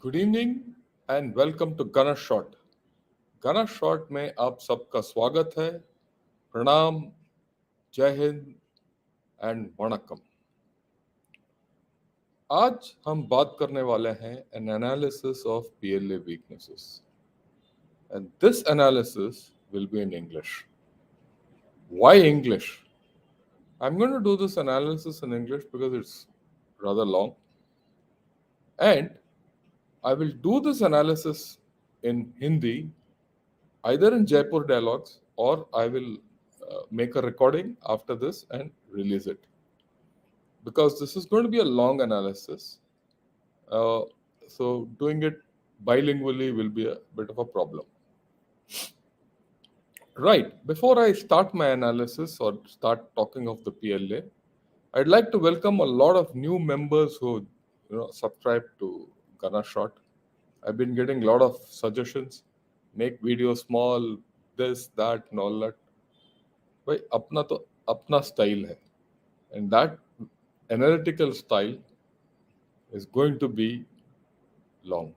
Good evening and welcome to गना shot. गना shot में आप सबका स्वागत है। प्रणाम, जय हिंद एंड वणक्कम। आज हम बात करने वाले हैं an analysis of PLA weaknesses and this analysis will be in English. Why English? I am going to do this analysis in English because it's rather long, and I will do this analysis in Hindi, either in Jaipur dialogues or I will make a recording after this and release it, because this is going to be a long analysis. Uh, so doing it bilingually will be a bit of a problem. Right, before I start my analysis or start talking of the PLA, I'd like to welcome a lot of new members who subscribe to Gana Shot. I've been getting a lot of suggestions, make videos small, this, that, and all that. भाई अपना तो अपना style है, and that analytical style is going to be long.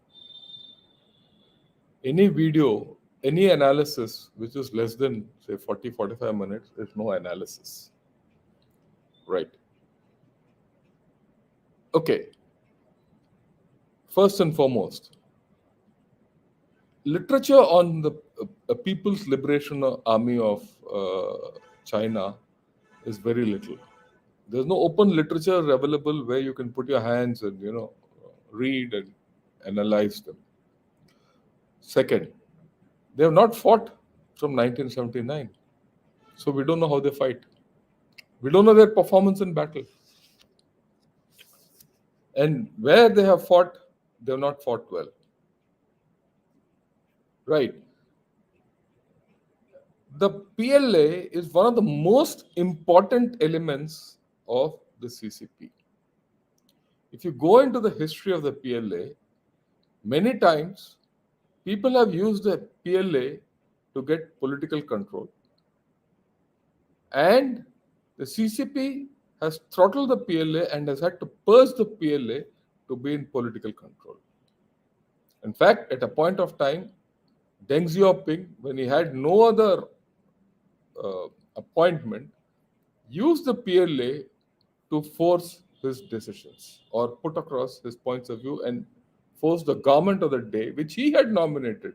Any video, any analysis which is less than say 40-45 minutes is no analysis. Right. Okay. First and foremost, literature on the People's Liberation Army of China is very little. There's no open literature available where you can put your hands and read and analyze them. Second, they have not fought from 1979, so we don't know how they fight. We don't know their performance in battle. And where they have fought, they have not fought well. Right. The PLA is one of the most important elements of the CCP. If you go into the history of the PLA, many times people have used the PLA to get political control. And the CCP has throttled the PLA and has had to purge the PLA to be in political control. In fact, at a point of time, Deng Xiaoping, when he had no other appointment, used the PLA to force his decisions or put across his points of view and force the government of the day, which he had nominated,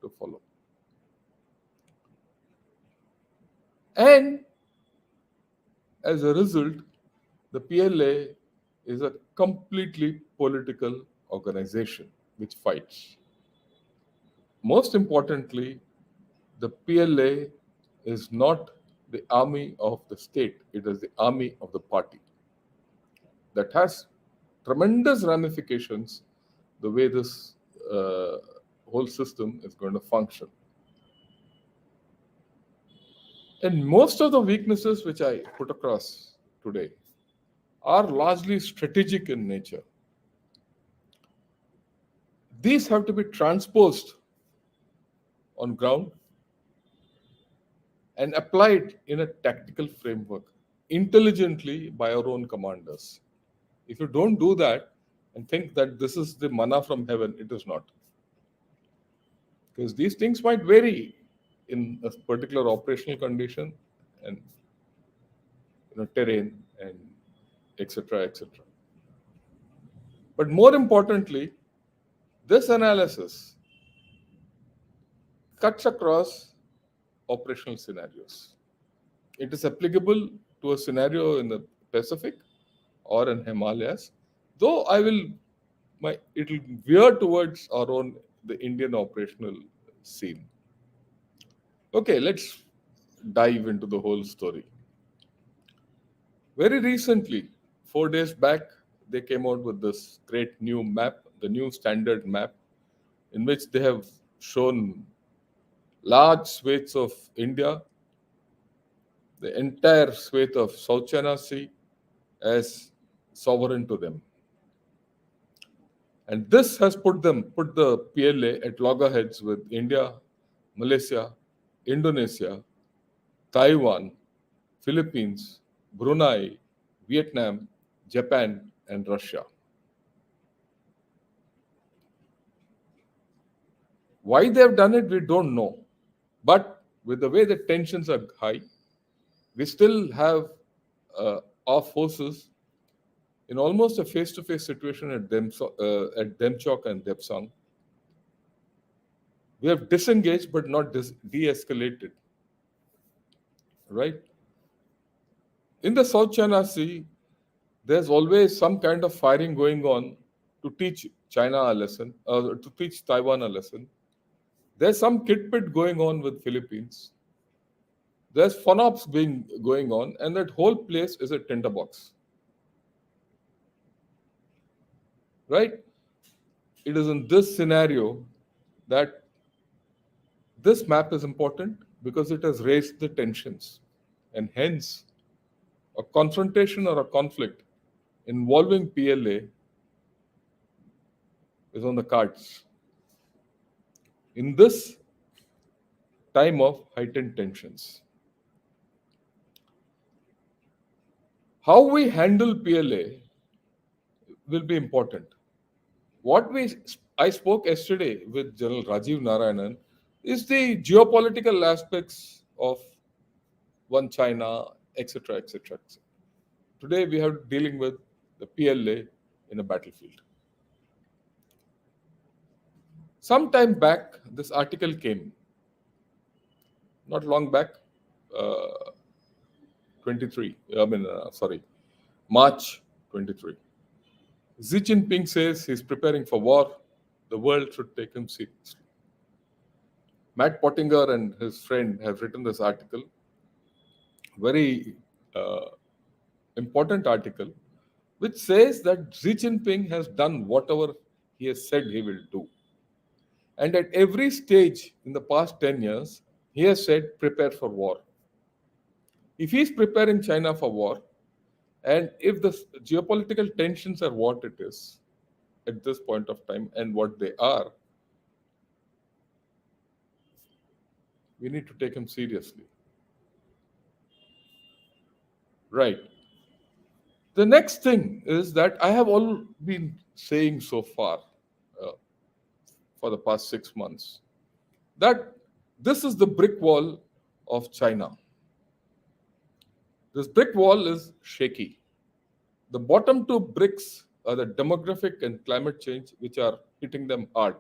to follow. And as a result, the PLA is a completely political organization which fights. Most importantly, the PLA is not the army of the state, it is the army of the party. That has tremendous ramifications the way this whole system is going to function. And most of the weaknesses which I put across today are largely strategic in nature. These have to be transposed on ground and applied in a tactical framework intelligently by our own commanders. If you don't do that and think that this is the manna from heaven, it is not. Because these things might vary in a particular operational condition and terrain and etc. etc. But more importantly, this analysis cuts across operational scenarios. It is applicable to a scenario in the Pacific or in Himalayas, though it will veer towards our own, the Indian operational scene. Okay, let's dive into the whole story. Very recently, 4 days back, they came out with this great new map, the new standard map, in which they have shown large swathes of India, the entire swathe of South China Sea as sovereign to them. And this has put the PLA at loggerheads with India, Malaysia, Indonesia, Taiwan, Philippines, Brunei, Vietnam, Japan, and Russia. Why they have done it, we don't know. But with the way the tensions are high, we still have our forces in almost a face-to-face situation at Demchok and Depsang. We have disengaged but not de-escalated, right? In the South China Sea, there's always some kind of firing going on to teach China a lesson, to teach Taiwan a lesson. There's some kitpit going on with Philippines. There's FONOPs being going on, and that whole place is a tinderbox, right? It is in this scenario that this map is important because it has raised the tensions, and hence a confrontation or a conflict involving PLA is on the cards in this time of heightened tensions. How we handle PLA will be important. I spoke yesterday with General Rajiv Narayanan is the geopolitical aspects of one China, etc., etc., etc. Today we are dealing with the PLA in a battlefield. Some time back, this article came, not long back, 23, March 23. Xi Jinping says he's preparing for war. The world should take him seriously. Matt Pottinger and his friend have written this article, very important article, which says that Xi Jinping has done whatever he has said he will do. And at every stage in the past 10 years, he has said, prepare for war. If he is preparing China for war, and if the geopolitical tensions are what it is at this point of time and what they are, we need to take him seriously. Right. The next thing is that I have all been saying so far for the past 6 months that this is the brick wall of China. This brick wall is shaky. The bottom two bricks are the demographic and climate change, which are hitting them hard.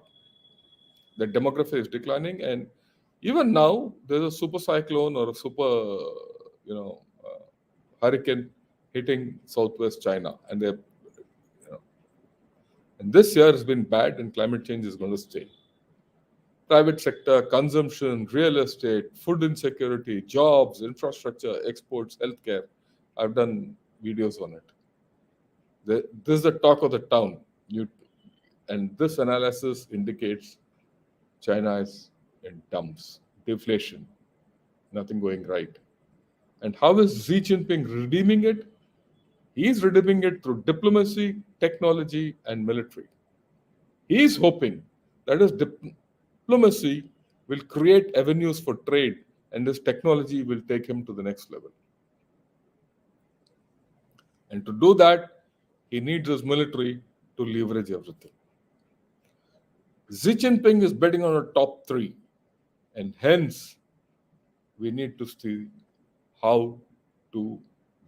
The demography is declining, and even now there's a super cyclone or a super, hurricane hitting southwest China, and and this year has been bad, and climate change is going to stay. Private sector, consumption, real estate, food insecurity, jobs, infrastructure, exports, healthcare. I've done videos on it. This is the talk of the town. And this analysis indicates China is in dumps, deflation, nothing going right. And how is Xi Jinping redeeming it? He is redeeming it through diplomacy, technology, and military. He is hoping that his diplomacy will create avenues for trade, and this technology will take him to the next level. And to do that, he needs his military to leverage everything. Xi Jinping is betting on a top three, and hence we need to see how to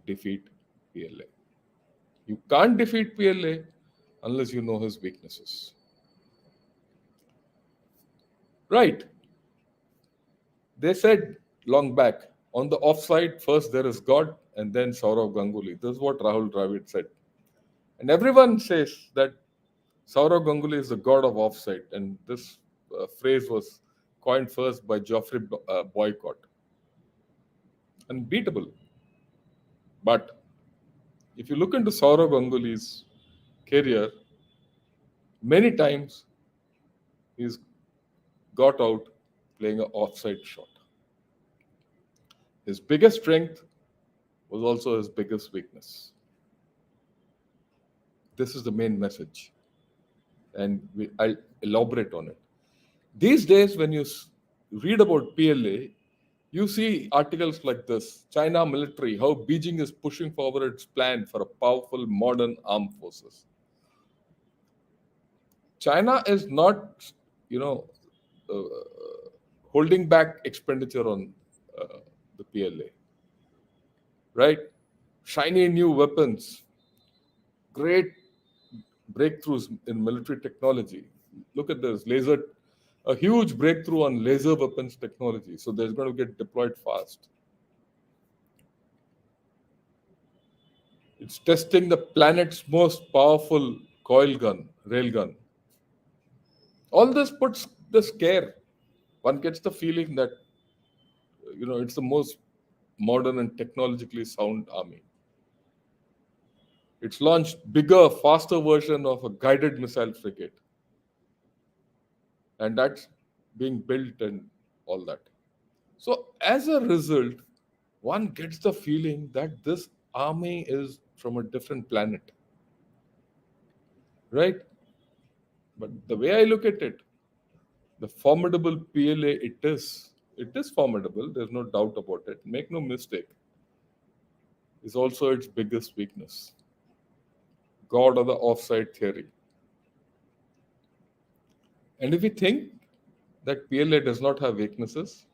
defeat PLA. You can't defeat PLA unless you know his weaknesses. Right. They said long back, on the offside, first there is God and then Saurav Ganguly. This is what Rahul Dravid said. And everyone says that Saurav Ganguly is the god of offside. And this phrase was coined first by Geoffrey Boycott. Unbeatable. But if you look into Saurav Ganguly's career, many times he's got out playing an offside shot. His biggest strength was also his biggest weakness. This is the main message, and I'll elaborate on it. These days, when you read about PLA, you see articles like this: China military, how Beijing is pushing forward its plan for a powerful modern armed forces. China is not, holding back expenditure on the PLA, right? Shiny new weapons, great breakthroughs in military technology. Look at this a huge breakthrough on laser weapons technology. So there's going to get deployed fast. It's testing the planet's most powerful coil gun, railgun. All this puts the scare. One gets the feeling that it's the most modern and technologically sound army. It's launched bigger, faster version of a guided missile frigate, and that's being built and all that. So as a result, one gets the feeling that this army is from a different planet, right? But the way I look at it, the formidable PLA it is formidable. There's no doubt about it. Make no mistake, is also its biggest weakness. God of the offside theory. And if we think that PLA does not have weaknesses,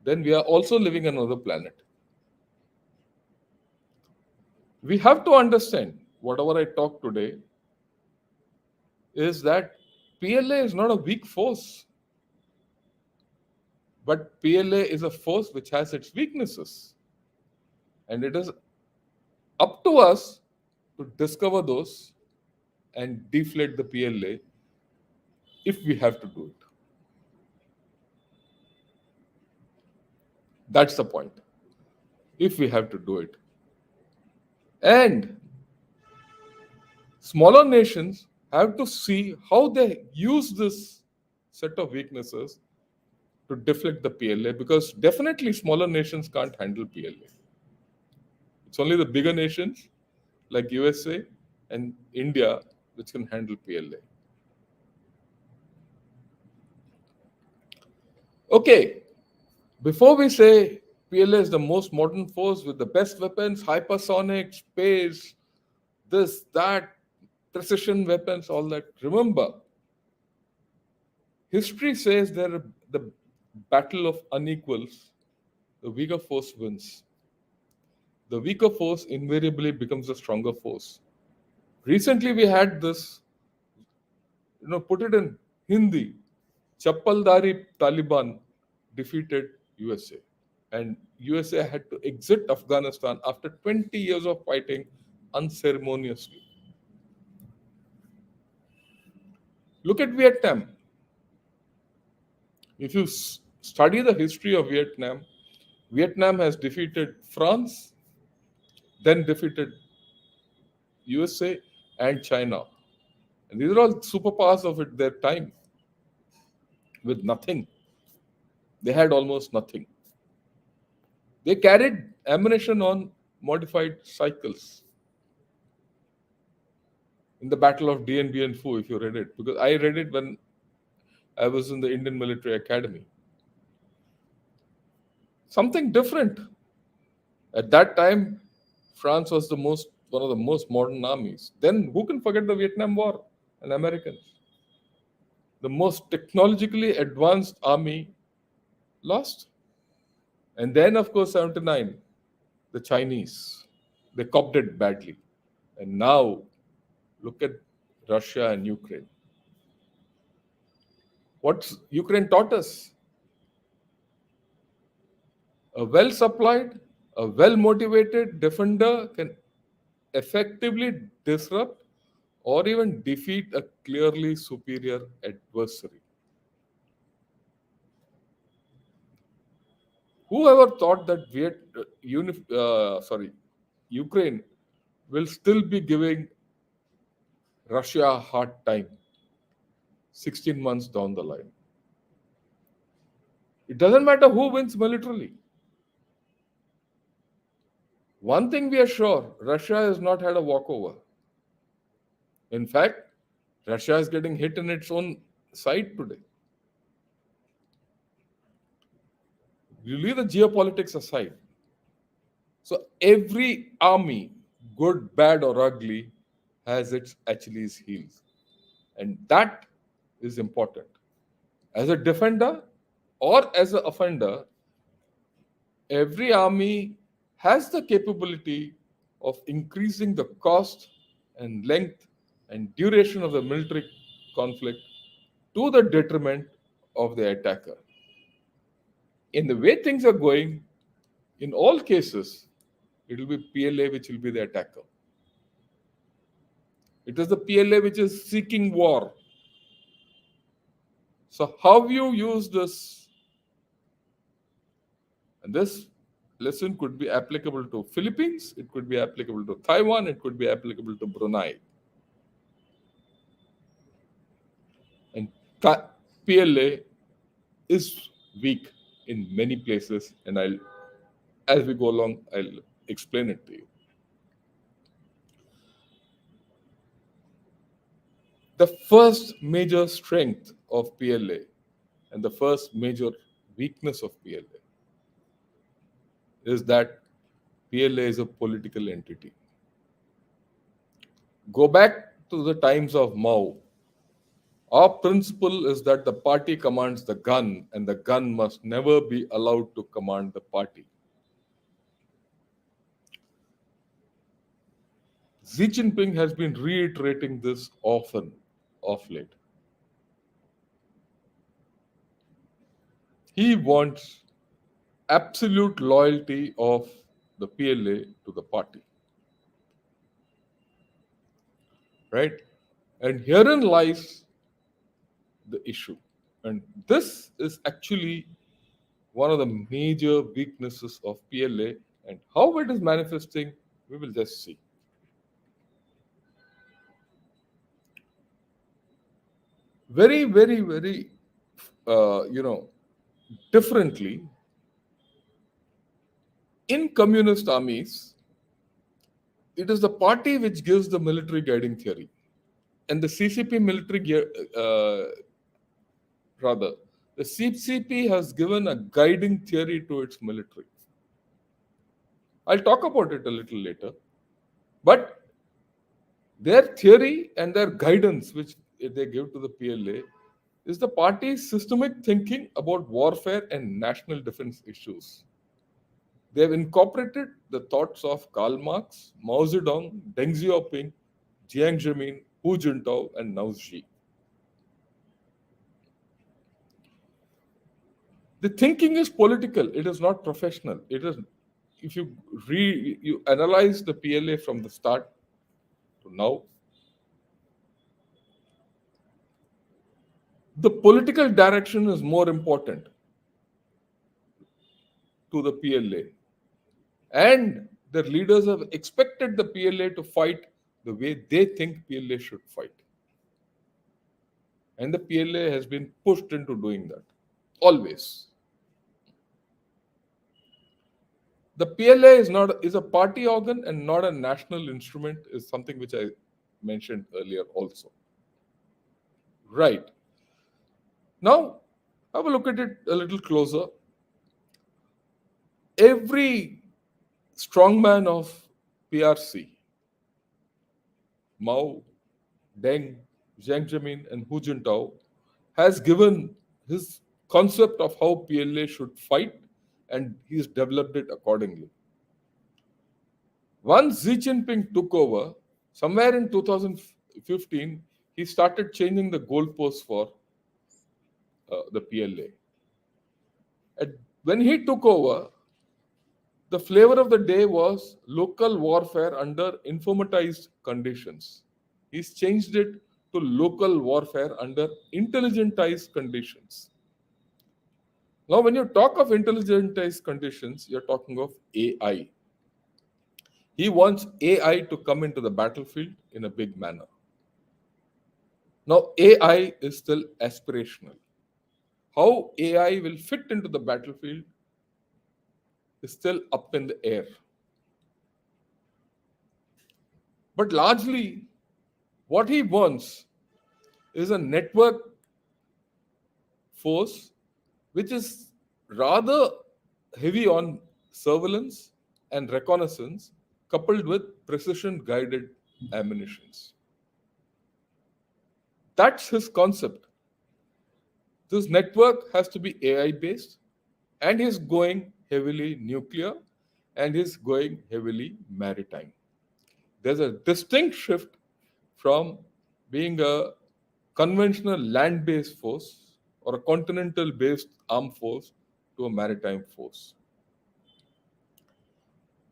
then we are also living on another planet. We have to understand whatever I talk today is that PLA is not a weak force, but PLA is a force which has its weaknesses. And it is up to us to discover those and deflate the PLA if we have to do it. That's the point. If we have to do it. And smaller nations have to see how they use this set of weaknesses to deflect the PLA, because definitely smaller nations can't handle PLA. It's only the bigger nations like USA and India which can handle PLA. Okay, before we say PLA is the most modern force with the best weapons, hypersonic, space, this, that, precision weapons, all that, remember, history says that the battle of unequals, the weaker force wins. The weaker force invariably becomes a stronger force. Recently, we had this, put it in Hindi, Chappaldari Taliban defeated USA. And USA had to exit Afghanistan after 20 years of fighting unceremoniously. Look at Vietnam. If you study the history of Vietnam, Vietnam has defeated France, then defeated USA and China. And these are all superpowers of their time with nothing. They had almost nothing. They carried ammunition on modified cycles. In the Battle of Dien Bien Phu, if you read it, because I read it when I was in the Indian Military Academy. Something different. At that time, France was one of the most modern armies. Then who can forget the Vietnam War and Americans? The most technologically advanced army lost. And then, of course, 79, the Chinese. They copped it badly. And now, look at Russia and Ukraine. What's Ukraine taught us? A well supplied, a well motivated defender can effectively disrupt or even defeat a clearly superior adversary. Whoever thought that Ukraine will still be giving Russia a hard time 16 months down the line? It doesn't matter who wins militarily. One thing we are sure, Russia has not had a walkover. In fact, Russia is getting hit in its own side today. You leave the geopolitics aside. So every army, good, bad, or ugly, has its Achilles heels. And that is important. As a defender or as an offender, every army has the capability of increasing the cost and length and duration of the military conflict to the detriment of the attacker. In the way things are going, in all cases, it will be PLA which will be the attacker. It is the PLA which is seeking war. So, how you use this? And this lesson could be applicable to Philippines, it could be applicable to Taiwan, it could be applicable to Brunei. And PLA is weak in many places, and as we go along, I'll explain it to you. The first major strength of PLA and the first major weakness of PLA is that PLA is a political entity. Go back to the times of Mao. Our principle is that the party commands the gun, and the gun must never be allowed to command the party. Xi Jinping has been reiterating this often of late. He wants absolute loyalty of the PLA to the party. Right? And herein lies the issue. And this is actually one of the major weaknesses of PLA, and how it is manifesting, we will just see. Very, very, very, differently, in communist armies, it is the party which gives the military guiding theory. And the CCP the CCP has given a guiding theory to its military. I'll talk about it a little later. But their theory and their guidance, which they give to the PLA, is the party's systemic thinking about warfare and national defense issues. They have incorporated the thoughts of Karl Marx, Mao Zedong, Deng Xiaoping, Jiang Zemin, Hu Jintao, and now Xi. The thinking is political; it is not professional. It is, if you analyze the PLA from the start to now, the political direction is more important to the PLA. And the leaders have expected the PLA to fight the way they think PLA should fight. And the PLA has been pushed into doing that. Always. The PLA is a party organ and not a national instrument, is something which I mentioned earlier also. Right. Now, have a look at it a little closer. Every strongman of PRC, Mao, Deng, Jiang Zemin, and Hu Jintao, has given his concept of how PLA should fight, and he's developed it accordingly. Once Xi Jinping took over, somewhere in 2015, he started changing the goalposts for the PLA. And when he took over, the flavor of the day was local warfare under informatized conditions. He's changed it to local warfare under intelligentized conditions. Now, when you talk of intelligentized conditions, you're talking of AI. He wants AI to come into the battlefield in a big manner. Now, AI is still aspirational. How AI will fit into the battlefield is still up in the air. But largely, what he wants is a network force which is rather heavy on surveillance and reconnaissance, coupled with precision guided ammunitions. That's his concept. This network has to be AI based, and he's going heavily nuclear, and he's going heavily maritime. There's a distinct shift from being a conventional land based force or a continental based armed force to a maritime force.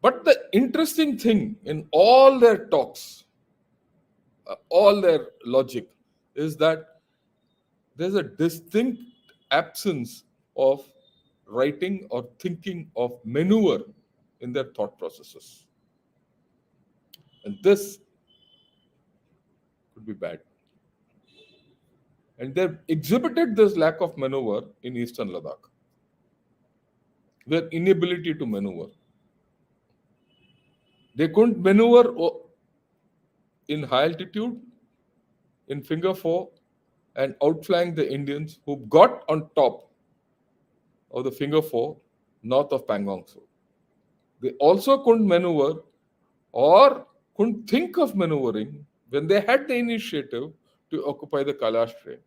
But the interesting thing in all their talks, all their logic, is that there's a distinct absence of writing or thinking of maneuver in their thought processes. And this could be bad. And they've exhibited this lack of maneuver in eastern Ladakh, their inability to maneuver. They couldn't maneuver in high altitude, in finger four, and outflank the Indians who got on top of the finger four north of Pangong Tso. They also couldn't maneuver or couldn't think of maneuvering when they had the initiative to occupy the Kailash Range.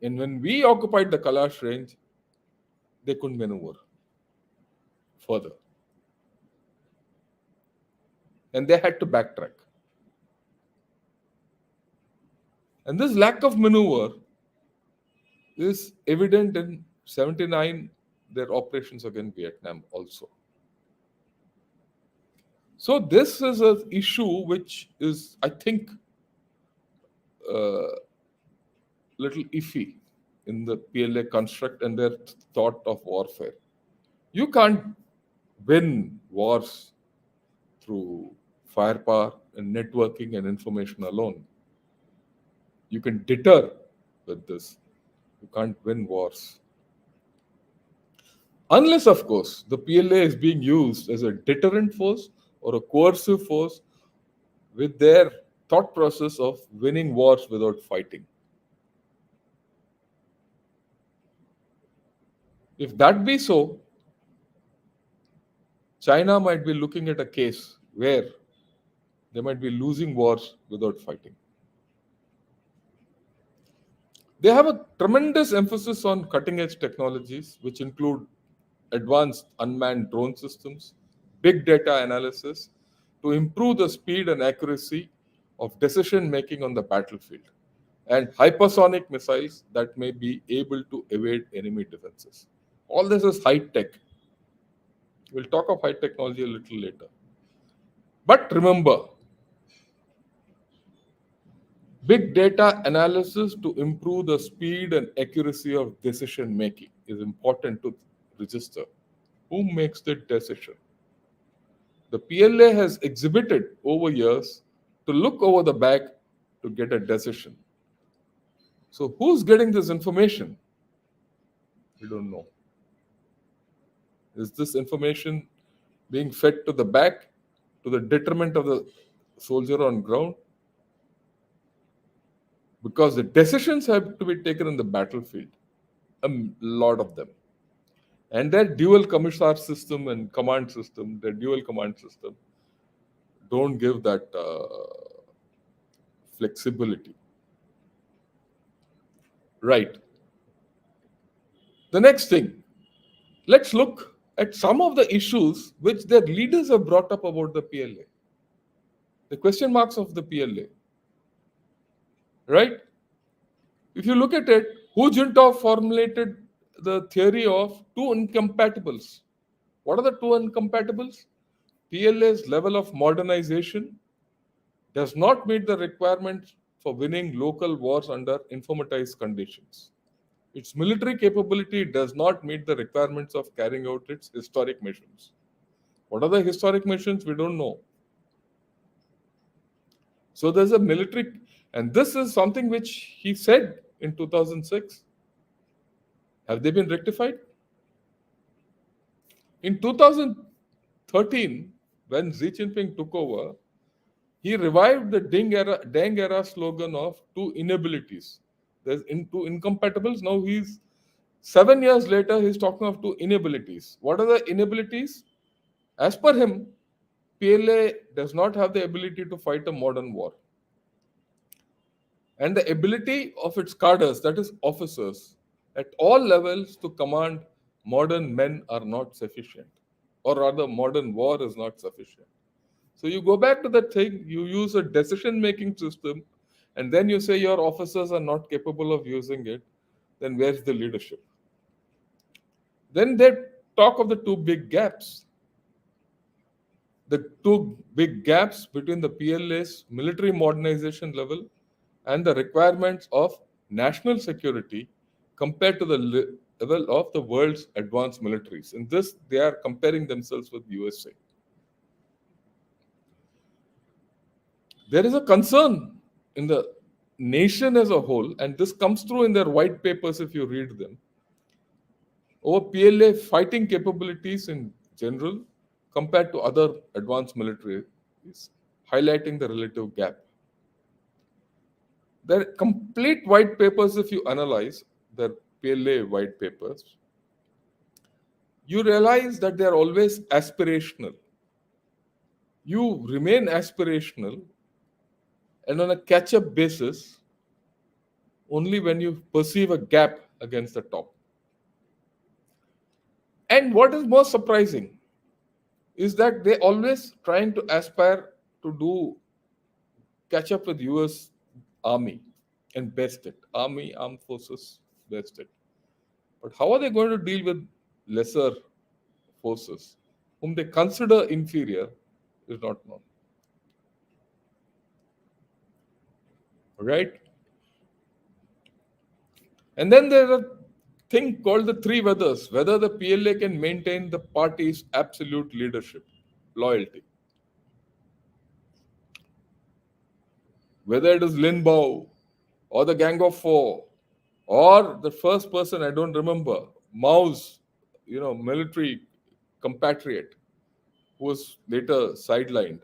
And when we occupied the Kailash Range, they couldn't maneuver further. And they had to backtrack. And this lack of maneuver is evident in 79, their operations against Vietnam also. So this is an issue which is, I think, little iffy in the PLA construct and their thought of warfare. You can't win wars through firepower and networking and information alone. You can deter with this. You can't win wars. Unless, of course, the PLA is being used as a deterrent force or a coercive force with their thought process of winning wars without fighting. If that be so, China might be looking at a case where they might be losing wars without fighting. They have a tremendous emphasis on cutting edge technologies, which include advanced unmanned drone systems, big data analysis to improve the speed and accuracy of decision making on the battlefield, and hypersonic missiles that may be able to evade enemy defenses. All this is high tech. We'll talk of high technology a little later. But remember, big data analysis to improve the speed and accuracy of decision making is important to register. Who makes the decision? The PLA has exhibited over years to look over the back to get a decision. So who's getting this information? We don't know. Is this information being fed to the back, to the detriment of the soldier on ground? Because the decisions have to be taken in the battlefield, a lot of them. And their dual commissar system and command system, their dual command system, don't give that flexibility. Right. The next thing, let's look at some of the issues which their leaders have brought up about the PLA. The question marks of the PLA. Right? If you look at it, Hu Jintao formulated the theory of two incompatibles. What are the two incompatibles? PLA's level of modernization does not meet the requirements for winning local wars under informatized conditions. Its military capability does not meet the requirements of carrying out its historic missions. What are the historic missions? We don't know. So there's a military, and this is something which he said in 2006. Have they been rectified? In 2013, when Xi Jinping took over, he revived the Deng era slogan of two inabilities. There's two incompatibles. Now 7 years later, he's talking of two inabilities. What are the inabilities? As per him, PLA does not have the ability to fight a modern war. and the ability of its cadres, that is officers, at all levels to command modern men are not sufficient, or rather, modern war is not sufficient. So you go back to that thing, you use a decision making system, and then you say your officers are not capable of using it, then where's the leadership? Then they talk of the two big gaps. The two big gaps between the PLA's military modernization level and the requirements of national security compared to the level of the world's advanced militaries. In this, they are comparing themselves with USA. There is a concern in the nation as a whole, and this comes through in their white papers if you read them, over PLA fighting capabilities in general compared to other advanced militaries, highlighting the relative gap. Their complete white papers, if you analyze their PLA white papers, you realize that they are always aspirational. You remain aspirational and on a catch up basis only when you perceive a gap against the top. And what is more surprising is that they always trying to aspire to do catch up with US army and best it. Army, armed forces, best it. But how are they going to deal with lesser forces whom they consider inferior is not known. Right? And then there's a thing called the three weathers, whether the PLA can maintain the party's absolute leadership, loyalty. Whether it is Lin Bao or the Gang of Four or the first person, I don't remember, Mao's, military compatriot who was later sidelined.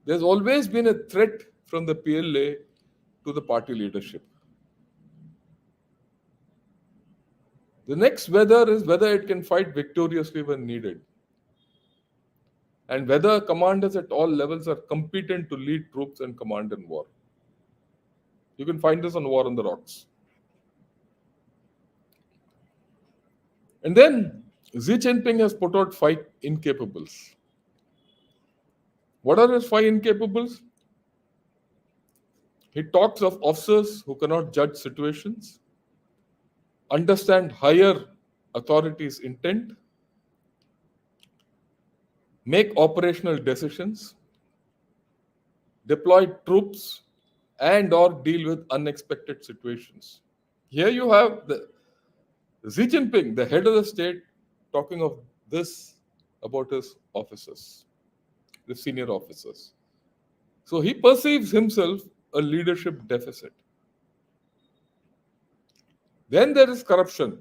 There's always been a threat from the PLA to the party leadership. The next whether is whether it can fight victoriously when needed, and whether commanders at all levels are competent to lead troops and command in war. You can find this on War on the Rocks. And then Xi Jinping has put out five incapables. What are his five incapables? He talks of officers who cannot judge situations, understand higher authorities' intent, make operational decisions, deploy troops, and or deal with unexpected situations. Here you have the Xi Jinping, the head of the state, talking of this about his officers, the senior officers. So he perceives himself a leadership deficit. Then there is corruption.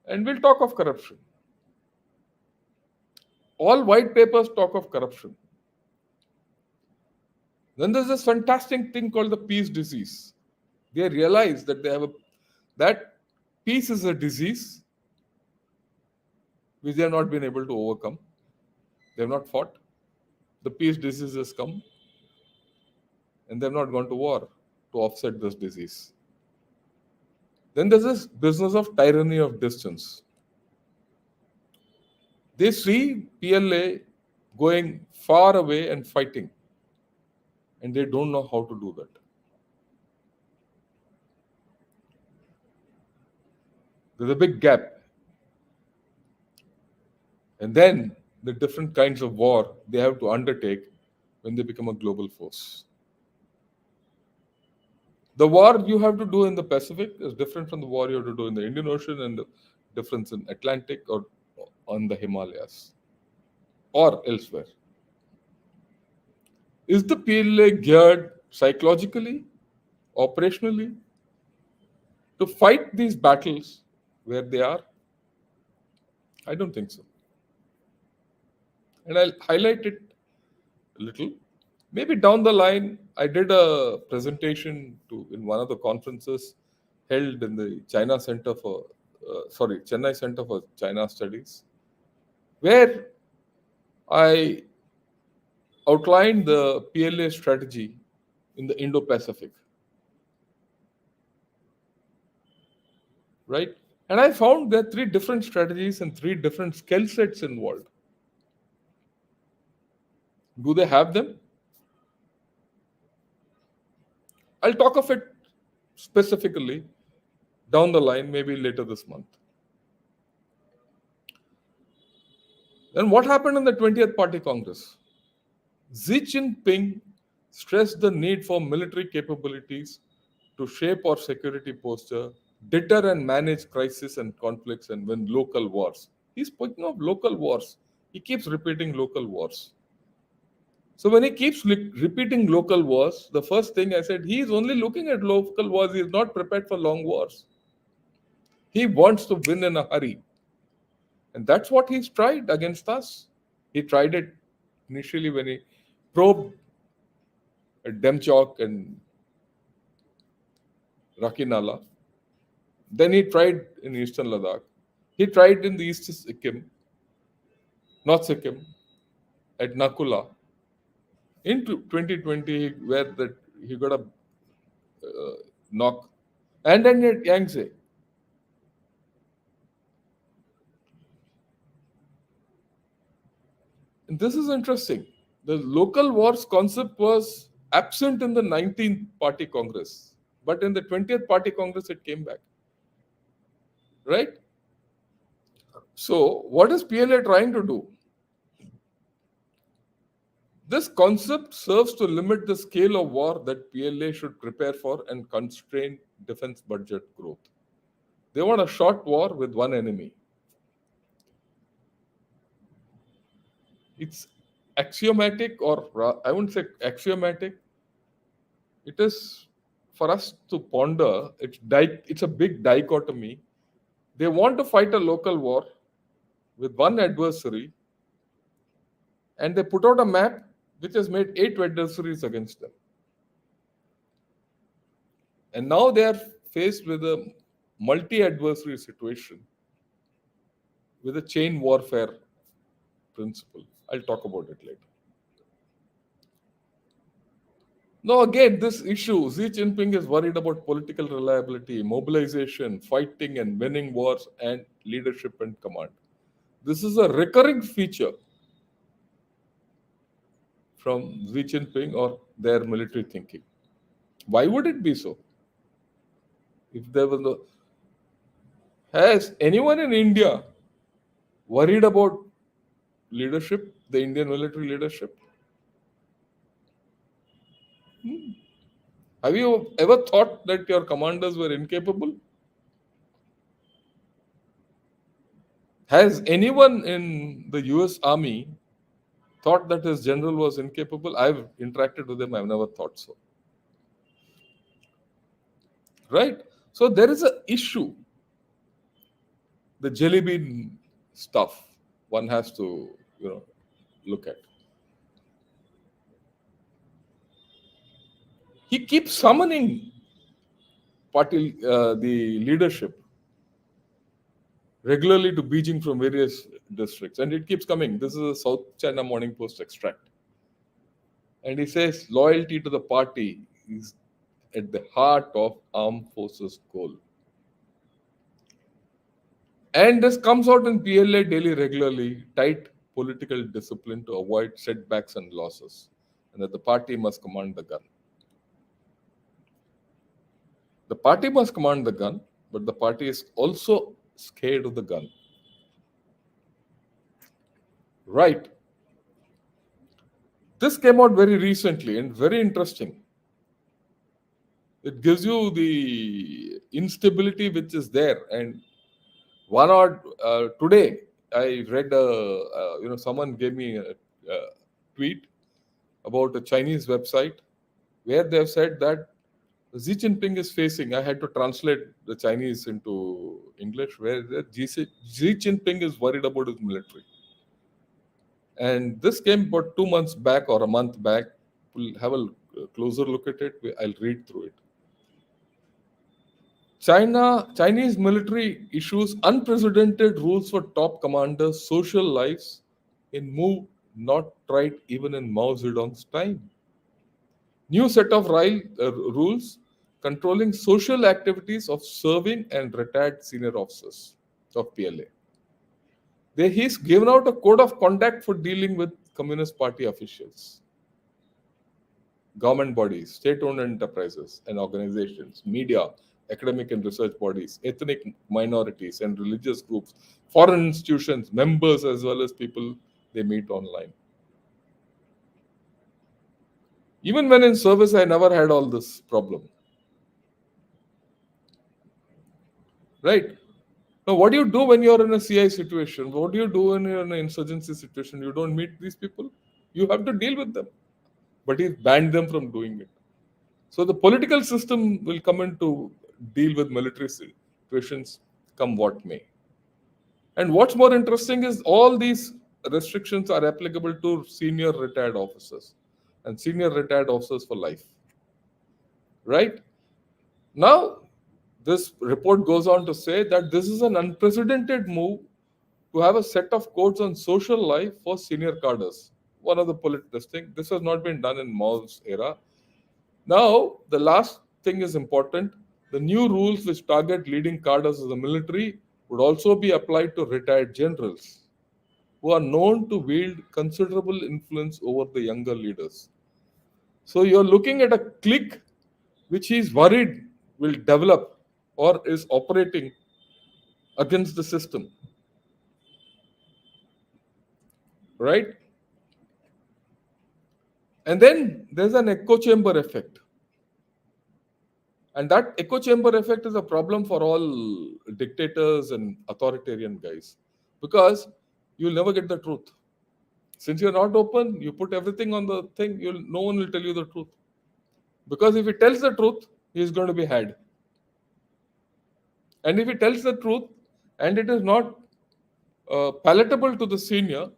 And we'll talk of corruption. All white papers talk of corruption. Then there's this fantastic thing called the peace disease. They realize that that peace is a disease which they have not been able to overcome. They have not fought. The peace disease has come, and they have not gone to war to offset this disease. Then there's this business of tyranny of distance. They see PLA going far away and fighting, and they don't know how to do that. There's a big gap. And then the different kinds of war they have to undertake when they become a global force. The war you have to do in the Pacific is different from the war you have to do in the Indian Ocean and the difference in Atlantic or on the Himalayas or elsewhere. Is the PLA geared psychologically, operationally, to fight these battles where they are? I don't think so. And I'll highlight it a little. Maybe down the line, I did a presentation in one of the conferences held in the Chennai Center for China Studies, where I outlined the PLA strategy in the Indo-Pacific, right? And I found there are three different strategies and three different skill sets involved. Do they have them? I'll talk of it specifically down the line, maybe later this month. Then what happened in the 20th Party Congress? Xi Jinping stressed the need for military capabilities to shape our security posture, deter and manage crises and conflicts, and win local wars. He's speaking of local wars. He keeps repeating local wars. So when he keeps repeating local wars, the first thing I said, he is only looking at local wars. He is not prepared for long wars. He wants to win in a hurry. And that's what he's tried against us. He tried it initially when he probed at Demchok and Rakinala. Then he tried in eastern Ladakh. He tried in the east Sikkim, North Sikkim, at Nakula. In 2020, where that he got a knock, and then at Yangtze. And this is interesting. The local wars concept was absent in the 19th Party Congress, but in the 20th Party Congress, it came back. Right? So, what is PLA trying to do? This concept serves to limit the scale of war that PLA should prepare for and constrain defense budget growth. They want a short war with one enemy. It's axiomatic, or I wouldn't say axiomatic. It is for us to ponder. It's a big dichotomy. They want to fight a local war with one adversary, and they put out a map which has made 8 adversaries against them. And now they are faced with a multi-adversary situation with a chain warfare principle. I'll talk about it later. Now, again, this issue, Xi Jinping is worried about political reliability, mobilization, fighting and winning wars, and leadership and command. This is a recurring feature from Xi Jinping or their military thinking. Why would it be so? If there was no. Has anyone in India worried about leadership, the Indian military leadership? Have you ever thought that your commanders were incapable? Has anyone in the US Army thought that his general was incapable? I've interacted with him, I've never thought so. Right? So there is an issue. The jelly bean stuff one has to, look at. He keeps summoning the leadership regularly to Beijing from various districts, and it keeps coming. This is a South China Morning Post extract. And he says loyalty to the party is at the heart of armed forces goal. And this comes out in PLA daily regularly, tight political discipline to avoid setbacks and losses, and that the party must command the gun. The party must command the gun, but the party is also scared of the gun. Right. This came out very recently and very interesting. It gives you the instability which is there. And today, I read someone gave me a tweet about a Chinese website where they have said that Xi Jinping is facing. I had to translate the Chinese into English, where Xi Jinping is worried about his military. And this came about 2 months back or a month back. We'll have a closer look at it. I'll read through it. Chinese military issues unprecedented rules for top commanders' social lives in move not tried even in Mao Zedong's time. New set of rules controlling social activities of serving and retired senior officers of PLA. He's given out a code of conduct for dealing with Communist Party officials, government bodies, state-owned enterprises and organizations, media, academic and research bodies, ethnic minorities and religious groups, foreign institutions, members as well as people they meet online. Even when in service, I never had all this problem. Right? Now, what do you do when you're in a CI situation? What do you do when you're in an insurgency situation? You don't meet these people. You have to deal with them. But he banned them from doing it. So the political system will come in to deal with military situations, come what may. And what's more interesting is all these restrictions are applicable to senior retired officers and senior retired officers for life. Right? Now, this report goes on to say that this is an unprecedented move to have a set of codes on social life for senior cadres. One of the this thing. This has not been done in Mao's era. Now, the last thing is important. The new rules which target leading cadres of the military would also be applied to retired generals who are known to wield considerable influence over the younger leaders. So you're looking at a clique which he's worried will develop or is operating against the system. Right? And then there's an echo chamber effect. And that echo chamber effect is a problem for all dictators and authoritarian guys because you'll never get the truth. Since you're not open, you put everything on the thing, no one will tell you the truth. Because if he tells the truth, he's going to be had. And if he tells the truth and it is not palatable to the senior,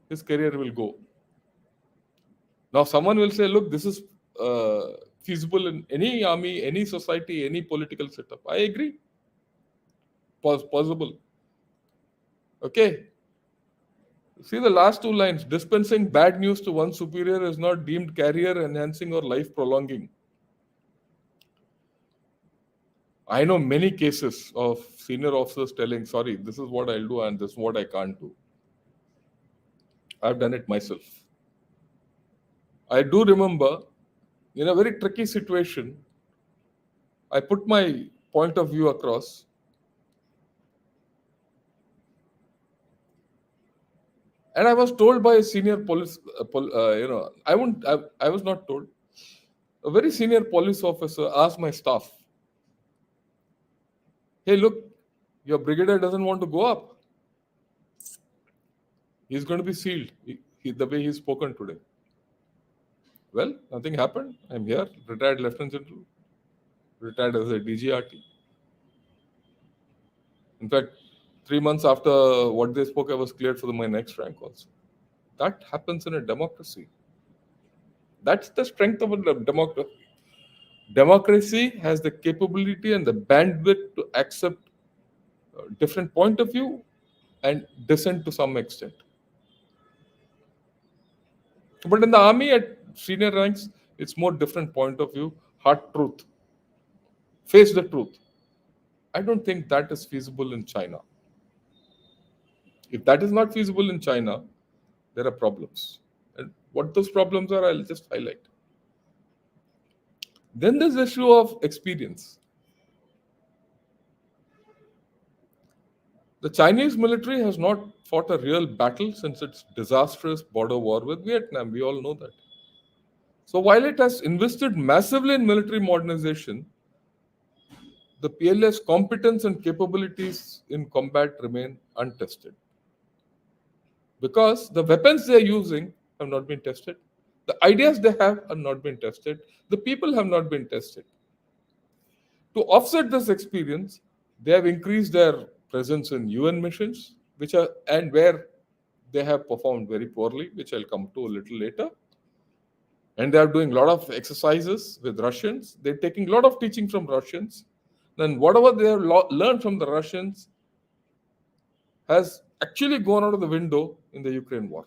his career will go. Now, someone will say, look, this is feasible in any army, any society, any political setup. I agree. Possible. Okay. See the last two lines. Dispensing bad news to one superior is not deemed career enhancing or life prolonging. I know many cases of senior officers telling, sorry, this is what I'll do and this is what I can't do. I've done it myself. I do remember in a very tricky situation, I put my point of view across. And I was told by a senior police, I was not told. A very senior police officer asked my staff, hey, look, your brigadier doesn't want to go up. He's going to be sealed, the way he's spoken today. Well, nothing happened. I'm here, retired Lieutenant General, retired as a DGRT. In fact, 3 months after what they spoke, I was cleared for my next rank also. That happens in a democracy. That's the strength of a democracy. Democracy has the capability and the bandwidth to accept a different point of view and dissent to some extent. But in the army at senior ranks, it's more different point of view, hard truth. Face the truth. I don't think that is feasible in China. If that is not feasible in China, there are problems. And what those problems are, I'll just highlight. Then there's the issue of experience. The Chinese military has not fought a real battle since its disastrous border war with Vietnam. We all know that. So while it has invested massively in military modernization, the PLA's competence and capabilities in combat remain untested. Because the weapons they are using have not been tested. The ideas they have not been tested. The people have not been tested. To offset this experience, they have increased their presence in UN missions, where they have performed very poorly, which I'll come to a little later. And they are doing a lot of exercises with Russians. They're taking a lot of teaching from Russians. Then whatever they have learned from the Russians has actually gone out of the window in the Ukraine war.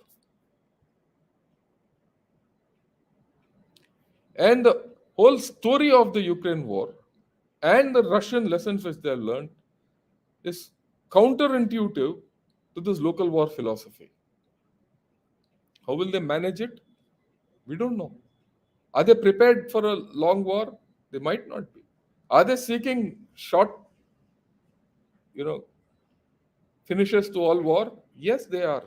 And the whole story of the Ukraine war and the Russian lessons which they have learned is counterintuitive to this local war philosophy. How will they manage it? We don't know. Are they prepared for a long war? They might not be. Are they seeking short, you know, finishes to all war? Yes, they are.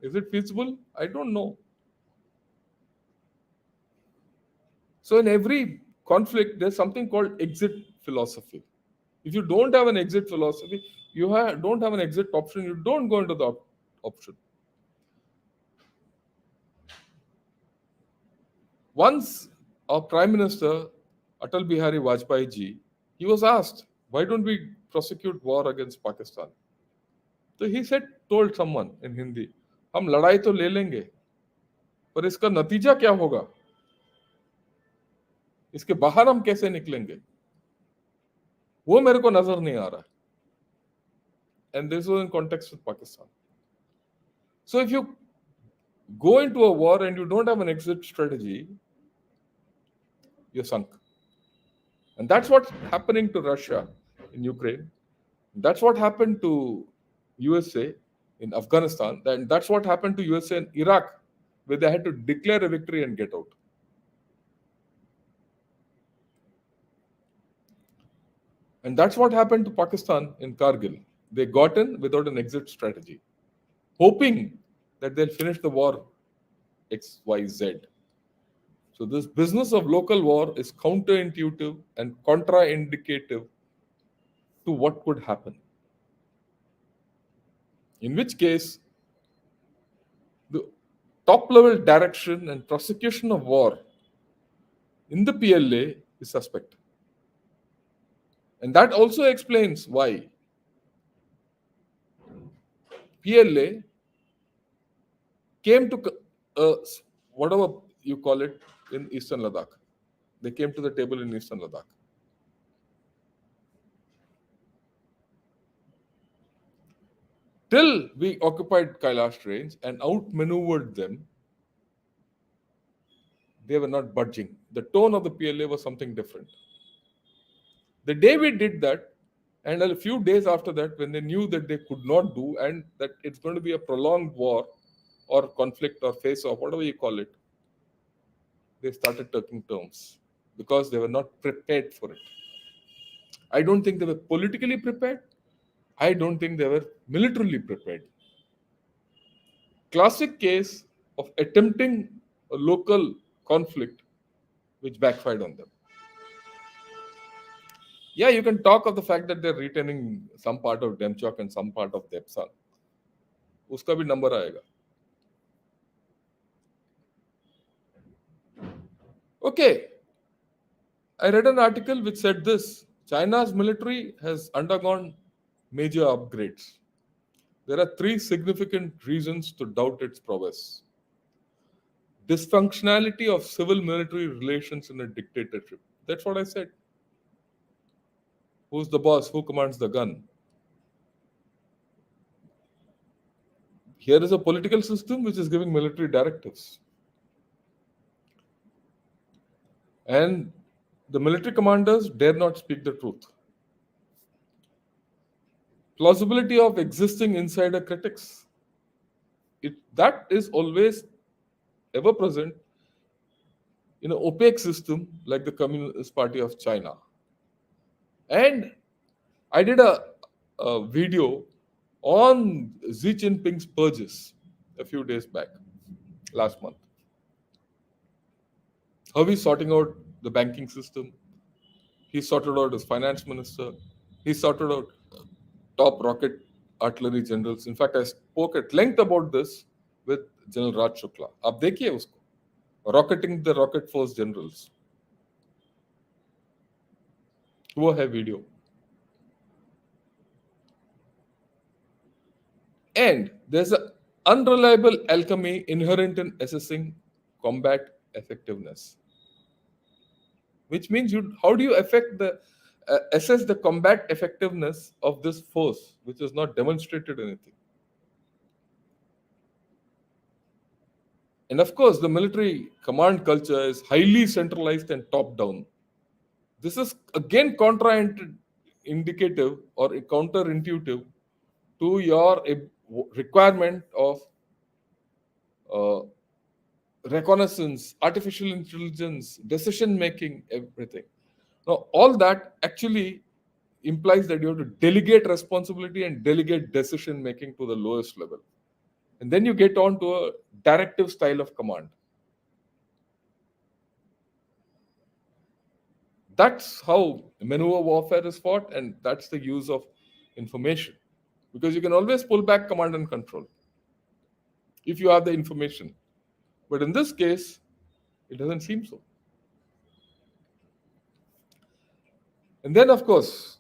Is it feasible? I don't know. So in every conflict, there's something called exit philosophy. If you don't have an exit philosophy, don't have an exit option, you don't go into the option. Once our Prime Minister, Atal Bihari Vajpayee ji, he was asked, why don't we prosecute war against Pakistan? So he told someone in Hindi, हम लड़ाई तो ले लेंगे, पर इसका नतीजा क्या होगा? इसके बाहर हम कैसे निकलेंगे? वो मेरे को नजर नहीं आ रहा. And this was in context with Pakistan. So if you go into a war and you don't have an exit strategy, you're sunk. And that's what's happening to Russia in Ukraine. That's what happened to USA in Afghanistan. And that's what happened to USA in Iraq, where they had to declare a victory and get out. And that's what happened to Pakistan in Kargil. They got in without an exit strategy, hoping that they'll finish the war X, Y, Z. So this business of local war is counterintuitive and contraindicative to what could happen. In which case, the top level direction and prosecution of war in the PLA is suspect. And that also explains why PLA came to whatever you call it in Eastern Ladakh. They came to the table in Eastern Ladakh. Till we occupied Kailash Range and outmaneuvered them, they were not budging. The tone of the PLA was something different. The day we did that, and a few days after that, when they knew that they could not do and that it's going to be a prolonged war or conflict or face off, whatever you call it, they started taking terms because they were not prepared for it. I don't think they were politically prepared. I don't think they were militarily prepared. Classic case of attempting a local conflict which backfired on them. Yeah, you can talk of the fact that they're retaining some part of Demchok and some part of Depsang. उसका भी number आएगा. Okay, I read an article which said this: China's military has undergone major upgrades. There are 3 significant reasons to doubt its prowess. Dysfunctionality of civil-military relations in a dictatorship. That's what I said. Who's the boss? Who commands the gun? Here is a political system which is giving military directives. And the military commanders dare not speak the truth. Plausibility of existing insider critics. That is always ever present in an opaque system like the Communist Party of China. And I did a video on Xi Jinping's purges a few days back, last month. How he's sorting out the banking system. He sorted out his finance minister. He sorted out top rocket artillery generals. In fact, I spoke at length about this with General Raj Shukla. आप देखिए उसको. Rocketing the rocket force generals. वो है video. And there's an unreliable alchemy inherent in assessing combat effectiveness. Which means how do you assess the combat effectiveness of this force which has not demonstrated anything? And of course, the military command culture is highly centralized and top down. This is again contraindicative or counterintuitive to your requirement of uh, reconnaissance, artificial intelligence, decision making, everything. Now, all that actually implies that you have to delegate responsibility and delegate decision making to the lowest level. And then you get on to a directive style of command. That's how maneuver warfare is fought, and that's the use of information. Because you can always pull back command and control if you have the information. But in this case, it doesn't seem so. And then, of course,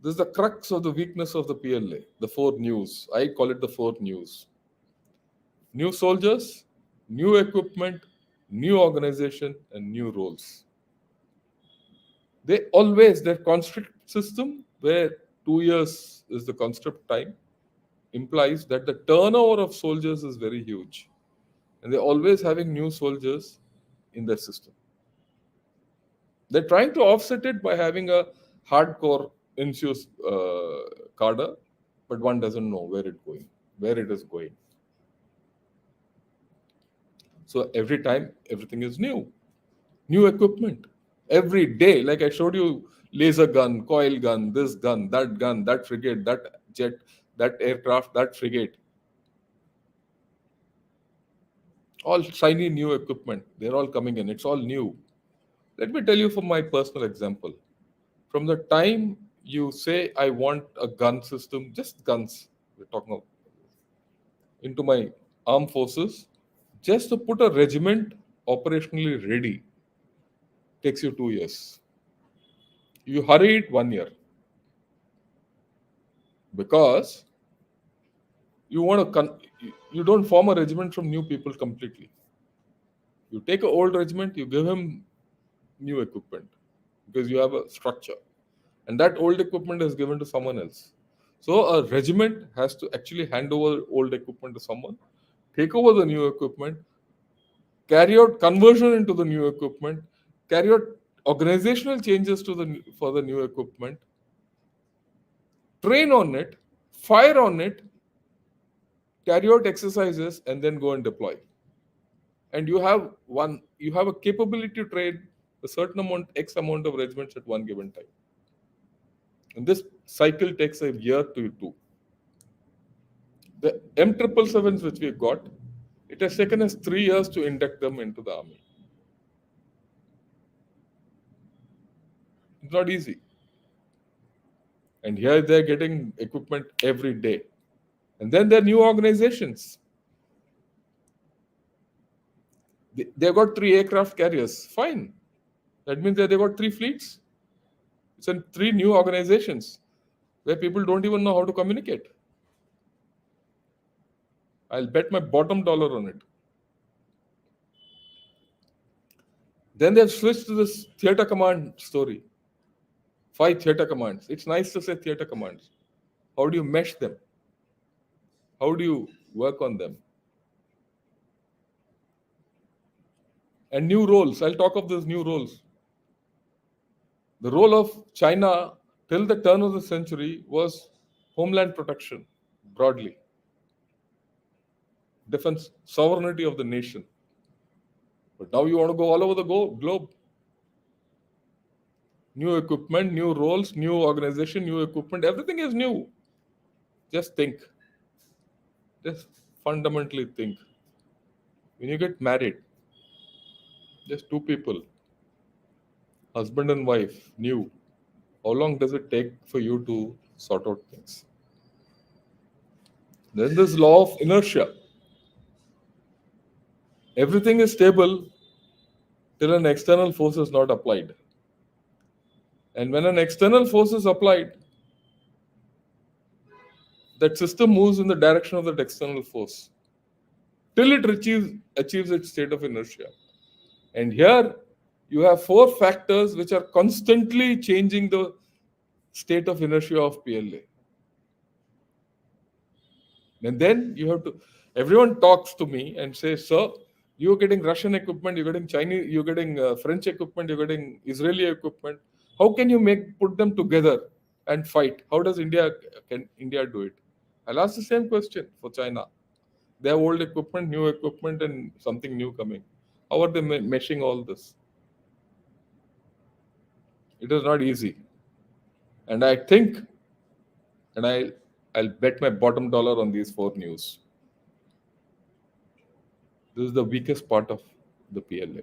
this is the crux of the weakness of the PLA, the four news. I call it the four news. New soldiers, new equipment, new organization, and new roles. Their conscript system, where 2 years is the conscript time, implies that the turnover of soldiers is very huge. And they're always having new soldiers in their system. They're trying to offset it by having a hardcore NCO's cadre, but one doesn't know where it is going. So every time, everything is new equipment. Every day, like I showed you, laser gun, coil gun, this gun, that frigate, that jet, that aircraft, that frigate. All shiny new equipment. They're all coming in. It's all new. Let me tell you from my personal example. From the time you say, I want a gun system, just guns, we're talking about, into my armed forces, just to put a regiment operationally ready takes you 2 years. You hurry it 1 year because you don't form a regiment from new people completely. You take an old regiment, you give him new equipment because you have a structure, and that old equipment is given to someone else. So a regiment has to actually hand over old equipment to someone, take over the new equipment, carry out conversion into the new equipment, carry out organizational changes for the new equipment, train on it, fire on it, carry out exercises, and then go and deploy. And you have a capability to train a certain amount, X amount of regiments at one given time. And this cycle takes a year to two. The M777s which we've got, it has taken us 3 years to induct them into the army. It's not easy. And here they're getting equipment every day. And then there are new organizations. They've got 3 aircraft carriers. Fine. That means that they've got 3 fleets. It's in 3 new organizations where people don't even know how to communicate. I'll bet my bottom dollar on it. Then they've switched to this theater command story. 5 theater commands. It's nice to say theater commands. How do you mesh them? How do you work on them? And new roles. I'll talk of those new roles. The role of China till the turn of the century was homeland protection, broadly. Defense, sovereignty of the nation. But now you want to go all over the globe. New equipment, new roles, new organization, new equipment. Everything is new. Just think. Just fundamentally think. When you get married, just 2 people, husband and wife, new. How long does it take for you to sort out things? Then this law of inertia. Everything is stable till an external force is not applied. And when an external force is applied, that system moves in the direction of that external force till it achieves its state of inertia. And here you have 4 factors which are constantly changing the state of inertia of PLA. And then everyone talks to me and says, sir, You're getting Russian equipment, you're getting Chinese, you're getting French equipment, you're getting Israeli equipment. How can you put them together and fight? How does can India do it? I'll ask the same question for China. They have old equipment, new equipment, and something new coming. How are they meshing all this? It is not easy. And I think, and I'll bet my bottom dollar on these four news. This is the weakest part of the PLA.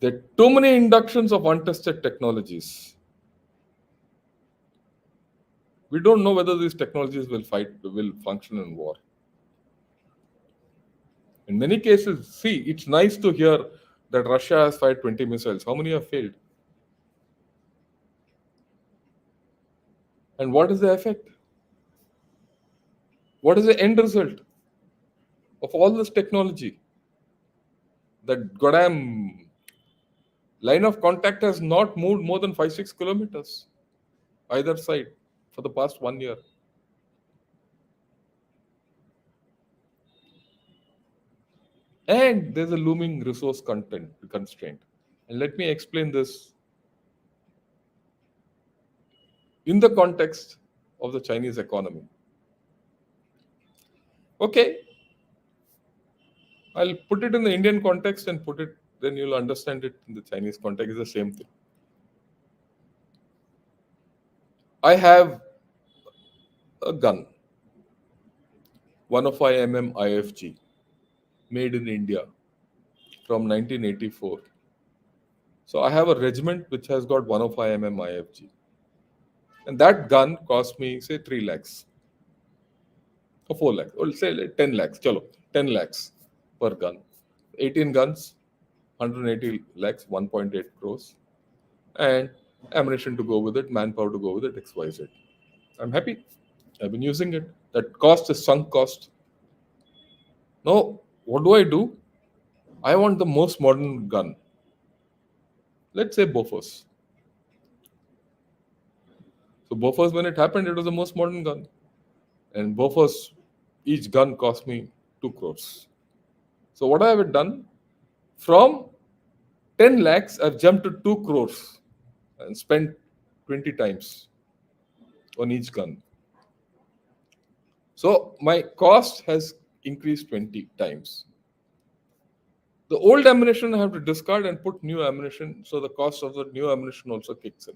There are too many inductions of untested technologies. We don't know whether these technologies will function in war. In many cases, see, it's nice to hear that Russia has fired 20 missiles. How many have failed? And what is the effect? What is the end result of all this technology? That goddamn line of contact has not moved more than 5-6 kilometers either side for the past 1 year. And there's a looming resource constraint. And let me explain this in the context of the Chinese economy. Okay, I'll put it in the Indian context and then you'll understand it in the Chinese context. It's the same thing. I have a gun, 105 mm IFG, made in India from 1984. So I have a regiment which has got 105 mm IFG. And that gun cost me, say, 3 lakhs or 4 lakhs, or say like 10 lakhs. Chalo, 10 lakhs per gun. 18 guns, 180 lakhs, 1.8 crores. And ammunition to go with it, manpower to go with it, XYZ. I'm happy. I've been using it. That cost is sunk cost. Now, what do? I want the most modern gun. Let's say Bofors. So Bofors, when it happened, it was the most modern gun. And Bofors, each gun cost me 2 crores. So what I have done, from 10 lakhs, I've jumped to 2 crores and spent 20 times on each gun. So my cost has increased 20 times. The old ammunition I have to discard and put new ammunition, so the cost of the new ammunition also kicks in.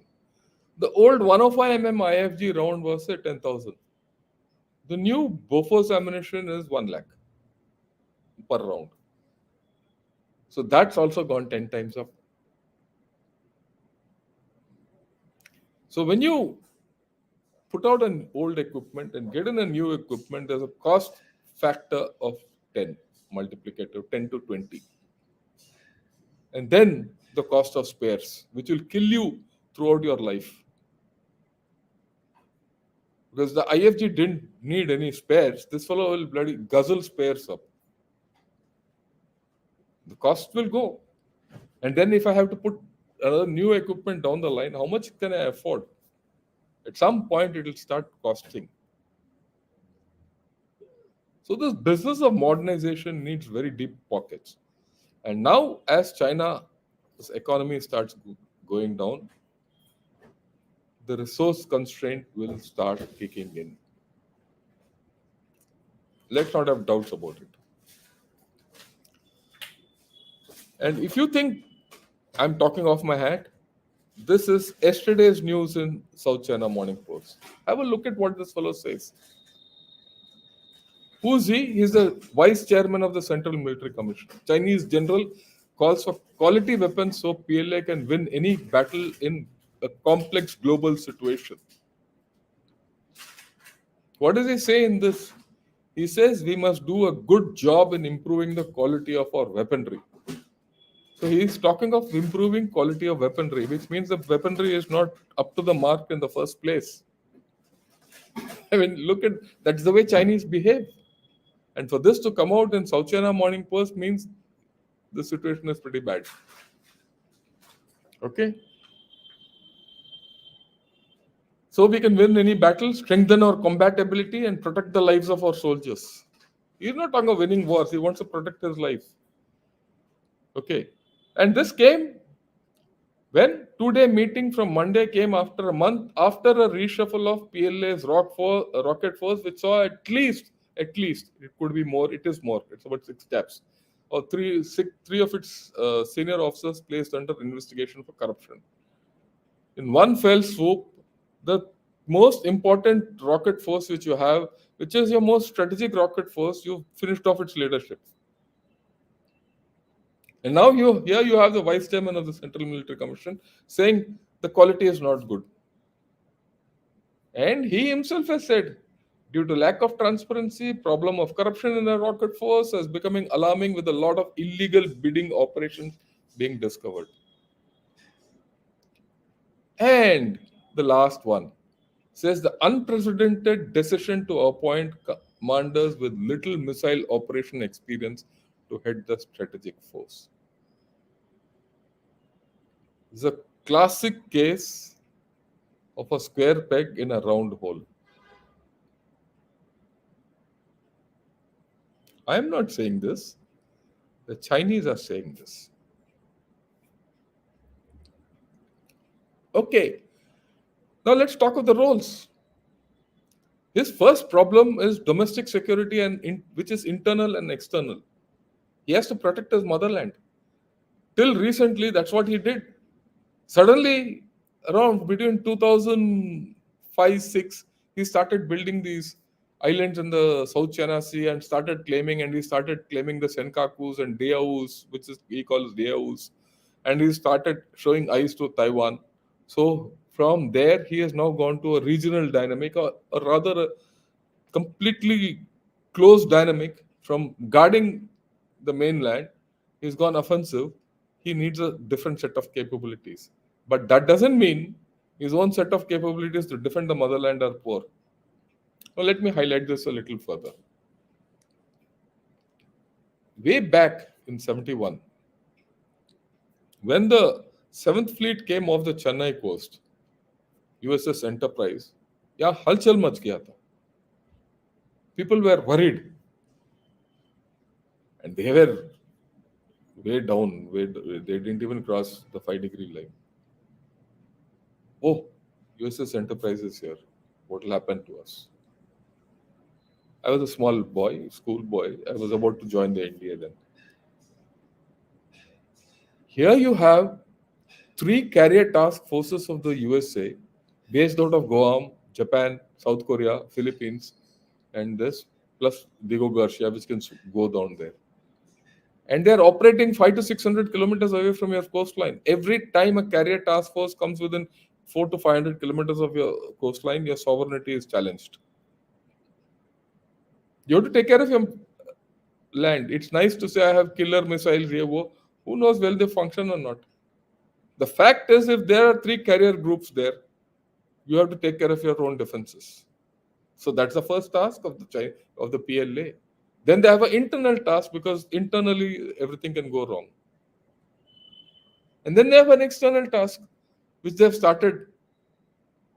The old 105 mm IFG round was at 10,000. The new Bofors ammunition is 1 lakh per round. So that's also gone 10 times up. So when you put out an old equipment and get in a new equipment, there's a cost factor of 10, multiplicative 10 to 20. And then the cost of spares, which will kill you throughout your life. Because the IFG didn't need any spares, this fellow will bloody guzzle spares up. The cost will go. And then if I have to put another new equipment down the line, how much can I afford? At some point, it will start costing. So this business of modernization needs very deep pockets. And now, as China's economy starts going down, the resource constraint will start kicking in. Let's not have doubts about it. And if you think I'm talking off my hat, this is yesterday's news in South China Morning Post. Have a look at what this fellow says. Who's he? He's the vice chairman of the Central Military Commission. Chinese general calls for quality weapons so PLA can win any battle in a complex global situation. What does he say in this? He says we must do a good job in improving the quality of our weaponry. So he is talking of improving quality of weaponry, which means the weaponry is not up to the mark in the first place. I mean, look at that's the way Chinese behave. And for this to come out in South China Morning Post means the situation is pretty bad. Okay? So we can win any battle, strengthen our combat ability, and protect the lives of our soldiers. He's not talking of winning wars. He wants to protect his life. Okay. And this came when two-day meeting from Monday came after a month after a reshuffle of PLA's rocket force, which saw at least, it could be more, it is more, it's about 6 steps, or three of its senior officers placed under investigation for corruption. In one fell swoop, the most important rocket force which you have, which is your most strategic rocket force, you finished off its leadership. And now you have the vice chairman of the Central Military Commission saying the quality is not good. And he himself has said, due to lack of transparency, problem of corruption in the rocket force is becoming alarming with a lot of illegal bidding operations being discovered. And the last one says the unprecedented decision to appoint commanders with little missile operation experience to head the strategic force. It's a classic case of a square peg in a round hole. I am not saying this. The Chinese are saying this. Okay, now let's talk of the roles. His first problem is domestic security, which is internal and external. He has to protect his motherland. Till recently, that's what he did. Suddenly, around between 2005-6, he started building these islands in the South China Sea and he started claiming the Senkakus and Diaoyus, which is he calls Diaoyus, and he started showing eyes to Taiwan. So from there, he has now gone to a regional dynamic, or rather a completely closed dynamic from guarding the mainland. He's gone offensive. He needs a different set of capabilities. But that doesn't mean his own set of capabilities to defend the motherland are poor. Now, let me highlight this a little further. Way back in 71, when the 7th Fleet came off the Chennai coast, USS Enterprise, yeah, halchal mach gaya tha. People were worried, and they were way down. They didn't even cross the 5-degree line. Oh, USS Enterprise is here. What will happen to us? I was a small boy, school boy. I was about to join the NDA then. Here you have 3 carrier task forces of the USA based out of Guam, Japan, South Korea, Philippines, and this plus Diego Garcia, which can go down there. And they are operating 500 to 600 kilometers away from your coastline. Every time a carrier task force comes within 400 to 500 kilometers of your coastline, your sovereignty is challenged. You have to take care of your land. It's nice to say I have killer missiles here. Who knows whether they function or not? The fact is, if there are 3 carrier groups there, you have to take care of your own defenses. So that's the first task of the PLA. Then they have an internal task because internally everything can go wrong. And then they have an external task, which they've started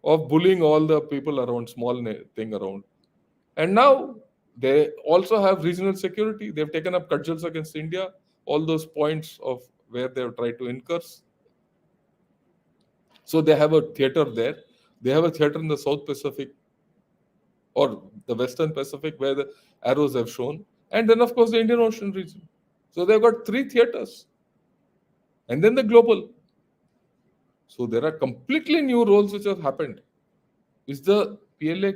of bullying all the people around, small thing around. And now they also have regional security. They've taken up cudgels against India, all those points of where they've tried to incurse. So they have a theater there. They have a theater in the South Pacific or the Western Pacific where the arrows have shown. And then, of course, the Indian Ocean region. So they've got 3 theaters. And then the global. So there are completely new roles which have happened. Is the PLA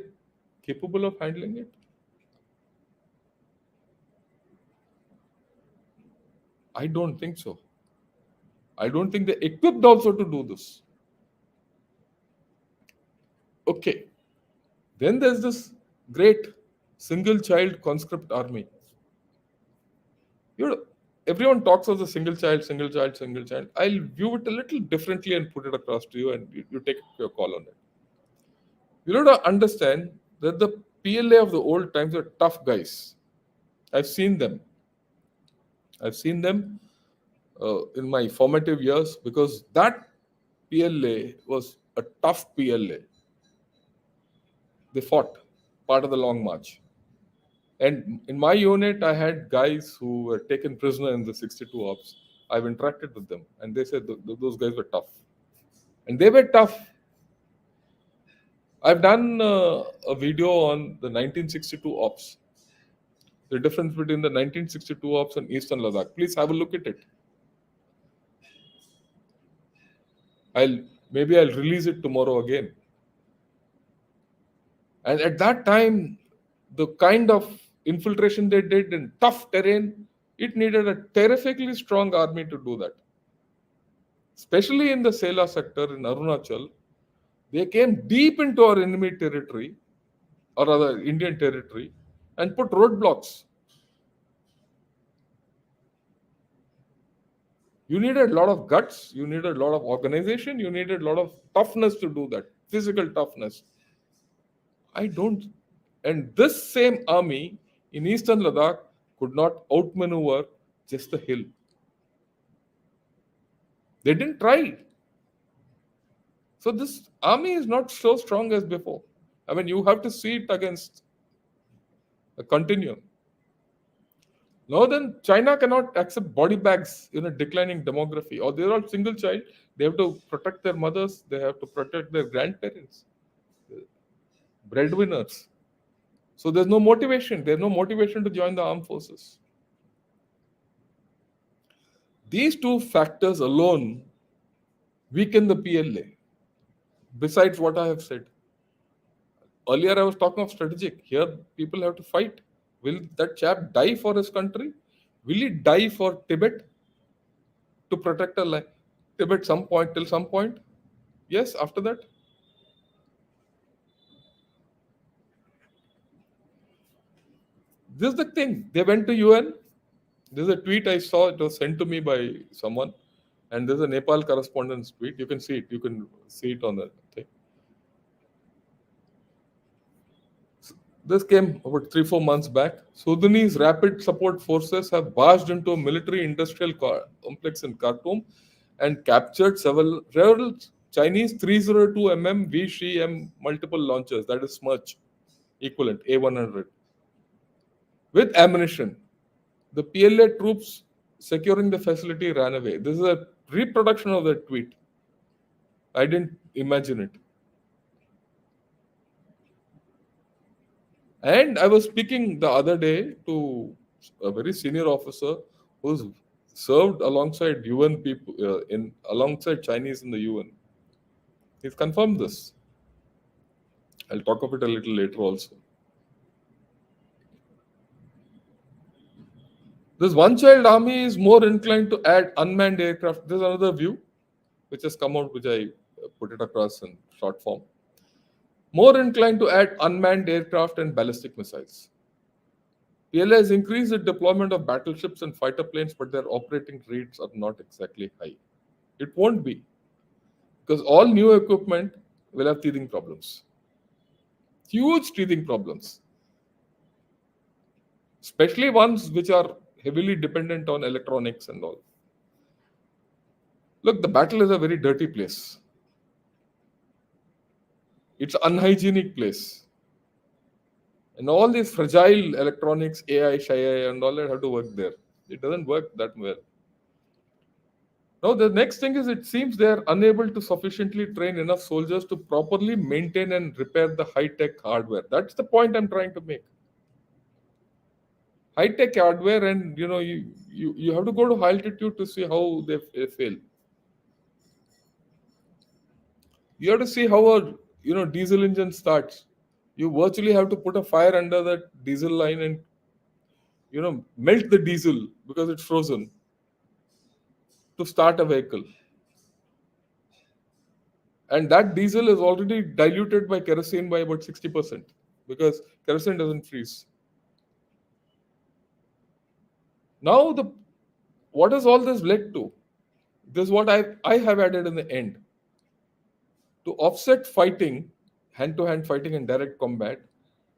capable of handling it? I don't think so. I don't think they're equipped also to do this. Okay. Then there's this great single child conscript army. You know, everyone talks of the single child, single child, single child. I'll view it a little differently and put it across to you, and you take your call on it. You have to understand that the PLA of the old times are tough guys. I've seen them. I've seen them in my formative years because that PLA was a tough PLA. They fought part of the Long March. And in my unit, I had guys who were taken prisoner in the 62 ops. I've interacted with them, and they said those guys were tough. And they were tough. I've done a video on the 1962 ops, the difference between the 1962 ops and Eastern Ladakh. Please have a look at it. I'll I'll release it tomorrow again. And at that time, the kind of infiltration they did in tough terrain, it needed a terrifically strong army to do that. Especially in the Sela sector in Arunachal, they came deep into our enemy territory, or rather Indian territory, and put roadblocks. You needed a lot of guts, you needed a lot of organization, you needed a lot of toughness to do that, physical toughness. I don't. And this same army in Eastern Ladakh could not outmaneuver just the hill. They didn't try. So this army is not so strong as before. I mean, you have to see it against a continuum. Now then, China cannot accept body bags in a declining demography, or they're all single child. They have to protect their mothers. They have to protect their grandparents, breadwinners. So there's no motivation. There's no motivation to join the armed forces. These two factors alone weaken the PLA. Besides what I have said. Earlier I was talking of strategic. Here people have to fight. Will that chap die for his country? Will he die for Tibet to protect a life? Tibet some point till some point? Yes, after that. This is the thing. They went to UN. There's a tweet I saw. It was sent to me by someone. And there's a Nepal correspondent's tweet. You can see it. You can see it on the thing. This came about 3-4 months back. Sudanese Rapid Support Forces have barged into a military-industrial complex in Khartoum and captured several Chinese 302mm VCM multiple launchers, that is Smerch equivalent, A100, with ammunition. The PLA troops securing the facility ran away. This is a reproduction of that tweet. I didn't imagine it. And I was speaking the other day to a very senior officer who's served alongside UN people alongside Chinese in the UN. He's confirmed this. I'll talk of it a little later also. This one-child army is more inclined to add unmanned aircraft. There's another view which has come out, which I put it across in short form. More inclined to add unmanned aircraft and ballistic missiles. PLA has increased the deployment of battleships and fighter planes, but their operating rates are not exactly high. It won't be, because all new equipment will have teething problems. Huge teething problems. Especially ones which are heavily dependent on electronics and all. Look, the battle is a very dirty place. It's an unhygienic place. And all these fragile electronics, AI, SHI, and all that have to work there. It doesn't work that well. Now, the next thing is, it seems they are unable to sufficiently train enough soldiers to properly maintain and repair the high-tech hardware. That's the point I'm trying to make. High-tech hardware, and you have to go to high altitude to see how they fail. You have to see how a diesel engine starts. You virtually have to put a fire under that diesel line and melt the diesel because it's frozen to start a vehicle. And that diesel is already diluted by kerosene by about 60% because kerosene doesn't freeze. Now, what has all this led to? This is what I have added in the end. To offset fighting, hand-to-hand fighting and direct combat,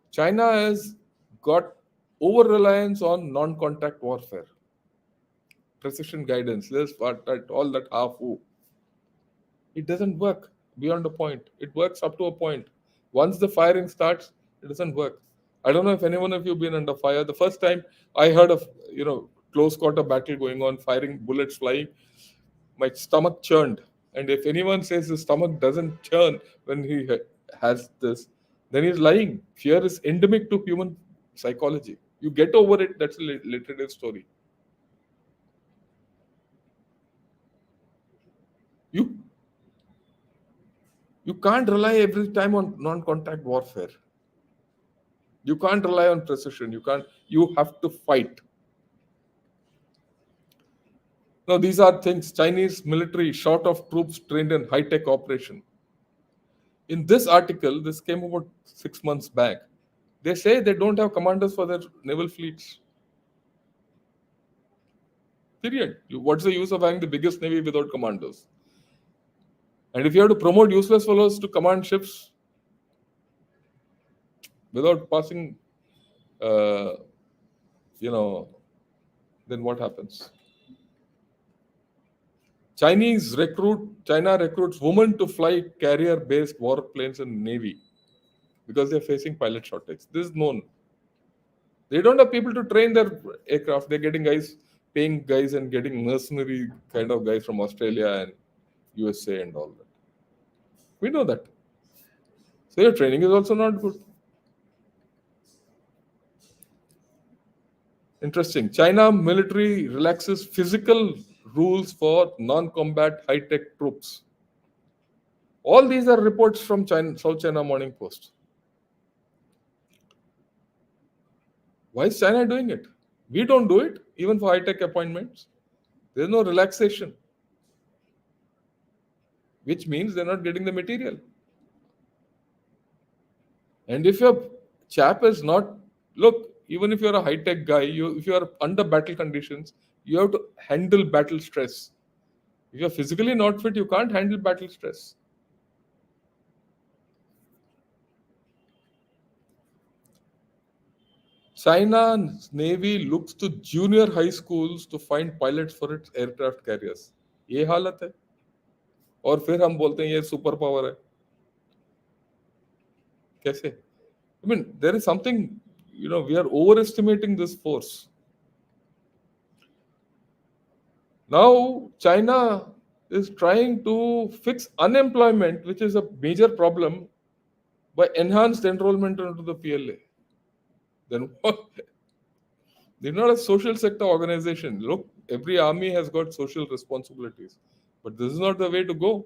China has got over-reliance on non-contact warfare. Precision guidance, this, all that half-woo. It doesn't work beyond a point. It works up to a point. Once the firing starts, it doesn't work. I don't know if anyone of you been under fire. The first time I heard of, close quarter battle going on, firing bullets flying, my stomach churned. And if anyone says his stomach doesn't churn when he has this, then he's lying. Fear is endemic to human psychology. You get over it, that's a literature story. You you can't rely every time on non-contact warfare. You can't rely on precision. You have to fight. Now, these are things Chinese military short of troops trained in high-tech operation. In this article, this came about 6 months back. They say they don't have commanders for their naval fleets. Period. What's the use of having the biggest navy without commanders? And if you have to promote useless fellows to command ships without passing, uh, then what happens? China recruits women to fly carrier-based warplanes in Navy because they're facing pilot shortage. This is known. They don't have people to train their aircraft. They're getting guys, paying guys and getting mercenary kind of guys from Australia and USA and all that. We know that. So your training is also not good. Interesting. China military relaxes physical rules for non-combat high-tech troops. All these are reports from South China Morning Post. Why is China doing it? We don't do it, even for high-tech appointments. There's no relaxation, which means they're not getting the material. And if your chap is not, look, even if you're a high-tech guy, if you are under battle conditions, you have to handle battle stress. If you're physically not fit, you can't handle battle stress. China's Navy looks to junior high schools to find pilots for its aircraft carriers. ये हालत है और फिर हम बोलते हैं ये super power है कैसे I mean there is something we are overestimating this force. Now China is trying to fix unemployment, which is a major problem, by enhanced enrollment into the PLA. Then what? They're not a social sector organization. Look, every army has got social responsibilities. But this is not the way to go.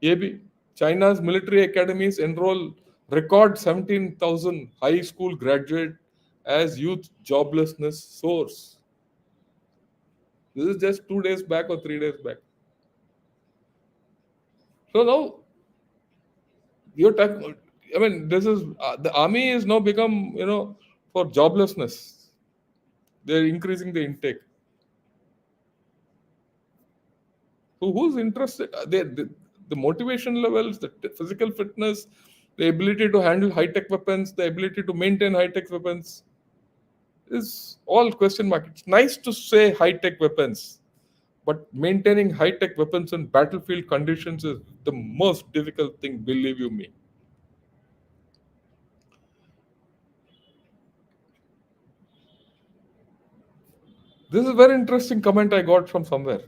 AB, China's military academies enroll record 17,000 high school graduate as youth joblessness soars. This is just 2 days back or 3 days back. So now, this is the army is now become, for joblessness. They're increasing the intake. So who's interested? The motivation levels, the physical fitness, the ability to handle high-tech weapons, the ability to maintain high-tech weapons is all question mark. It's nice to say high-tech weapons, but maintaining high-tech weapons in battlefield conditions is the most difficult thing, believe you me. This is a very interesting comment I got from somewhere.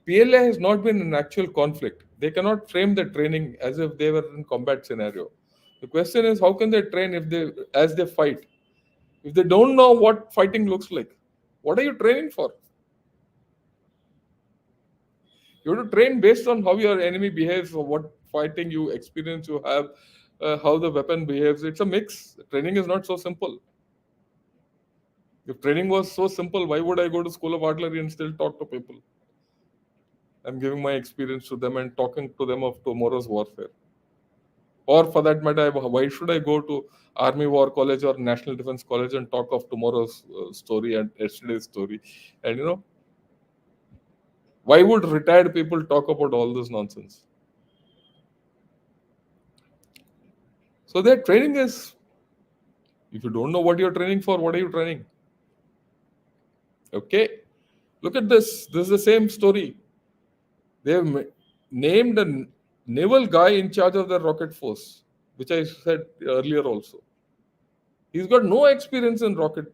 PLA has not been in actual conflict. They cannot frame the training as if they were in combat scenario. The question is, how can they train as they fight? If they don't know what fighting looks like, what are you training for? You have to train based on how your enemy behaves, or what fighting you experience you have, how the weapon behaves. It's a mix. Training is not so simple. If training was so simple, why would I go to School of Artillery and still talk to people? I'm giving my experience to them and talking to them of tomorrow's warfare. Or for that matter, why should I go to Army War College or National Defense College and talk of tomorrow's story and yesterday's story? And why would retired people talk about all this nonsense? So their training is, if you don't know what you're training for, what are you training? Okay, look at this. This is the same story. They have named a naval guy in charge of the rocket force, which I said earlier also. He's got no experience in rocket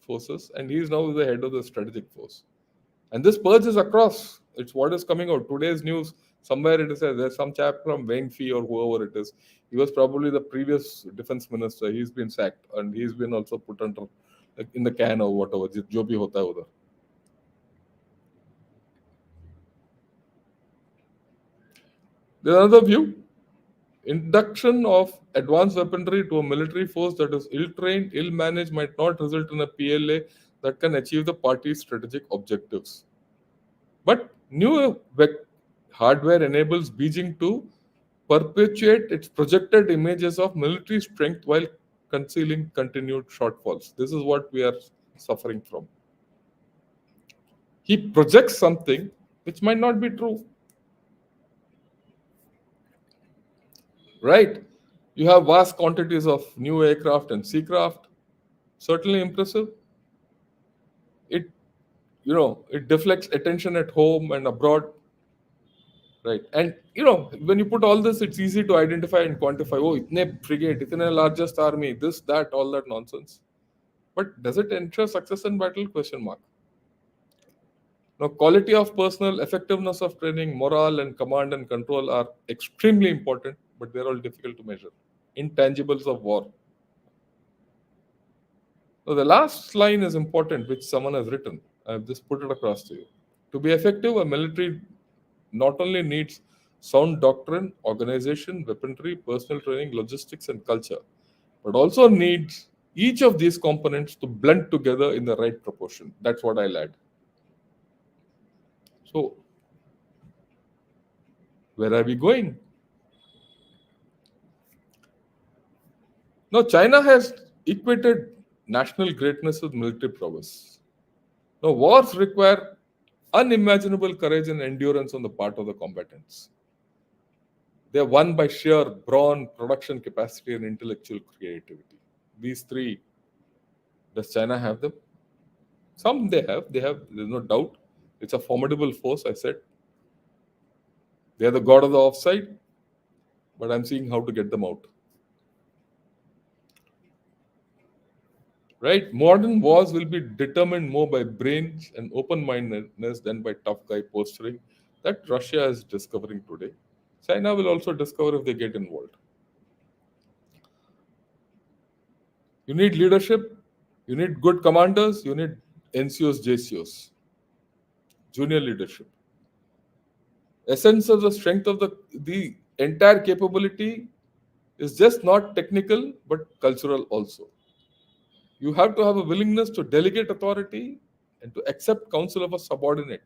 forces, and he is now the head of the strategic force. And this purge is across. It's what is coming out. Today's news, somewhere it is there's some chap from Wang Fei or whoever it is. He was probably the previous defense minister. He's been sacked and he's been also put under like in the can or whatever. Jo bhi hota hai udhar. There's another view. Induction of advanced weaponry to a military force that is ill trained, ill managed might not result in a PLA that can achieve the party's strategic objectives. But new hardware enables Beijing to perpetuate its projected images of military strength while concealing continued shortfalls. This is what we are suffering from. He projects something which might not be true. Right? You have vast quantities of new aircraft and seacraft. Certainly impressive. It it deflects attention at home and abroad. Right. And when you put all this, it's easy to identify and quantify. Oh, itne frigate, itne largest army, this, that, all that nonsense. But does it ensure success in battle? Question mark. Now, quality of personnel, effectiveness of training, morale, and command and control are extremely important, but they're all difficult to measure. Intangibles of war. Now, the last line is important, which someone has written. I've just put it across to you. To be effective, a military not only needs sound doctrine, organization, weaponry, personal training, logistics, and culture, but also needs each of these components to blend together in the right proportion. That's what I'll add. So, where are we going? Now, China has equated national greatness with military prowess. Now, wars require unimaginable courage and endurance on the part of the combatants. They are won by sheer brawn, production capacity, and intellectual creativity. These three, does China have them? Some they have. There's no doubt. It's a formidable force, I said. They are the god of the offside, but I'm seeing how to get them out. Right? Modern wars will be determined more by brains and open-mindedness than by tough guy posturing that Russia is discovering today. China will also discover if they get involved. You need leadership, you need good commanders, you need NCOs, JCOs, junior leadership. Essence of the strength of the entire capability is just not technical but cultural also. You have to have a willingness to delegate authority and to accept counsel of a subordinate.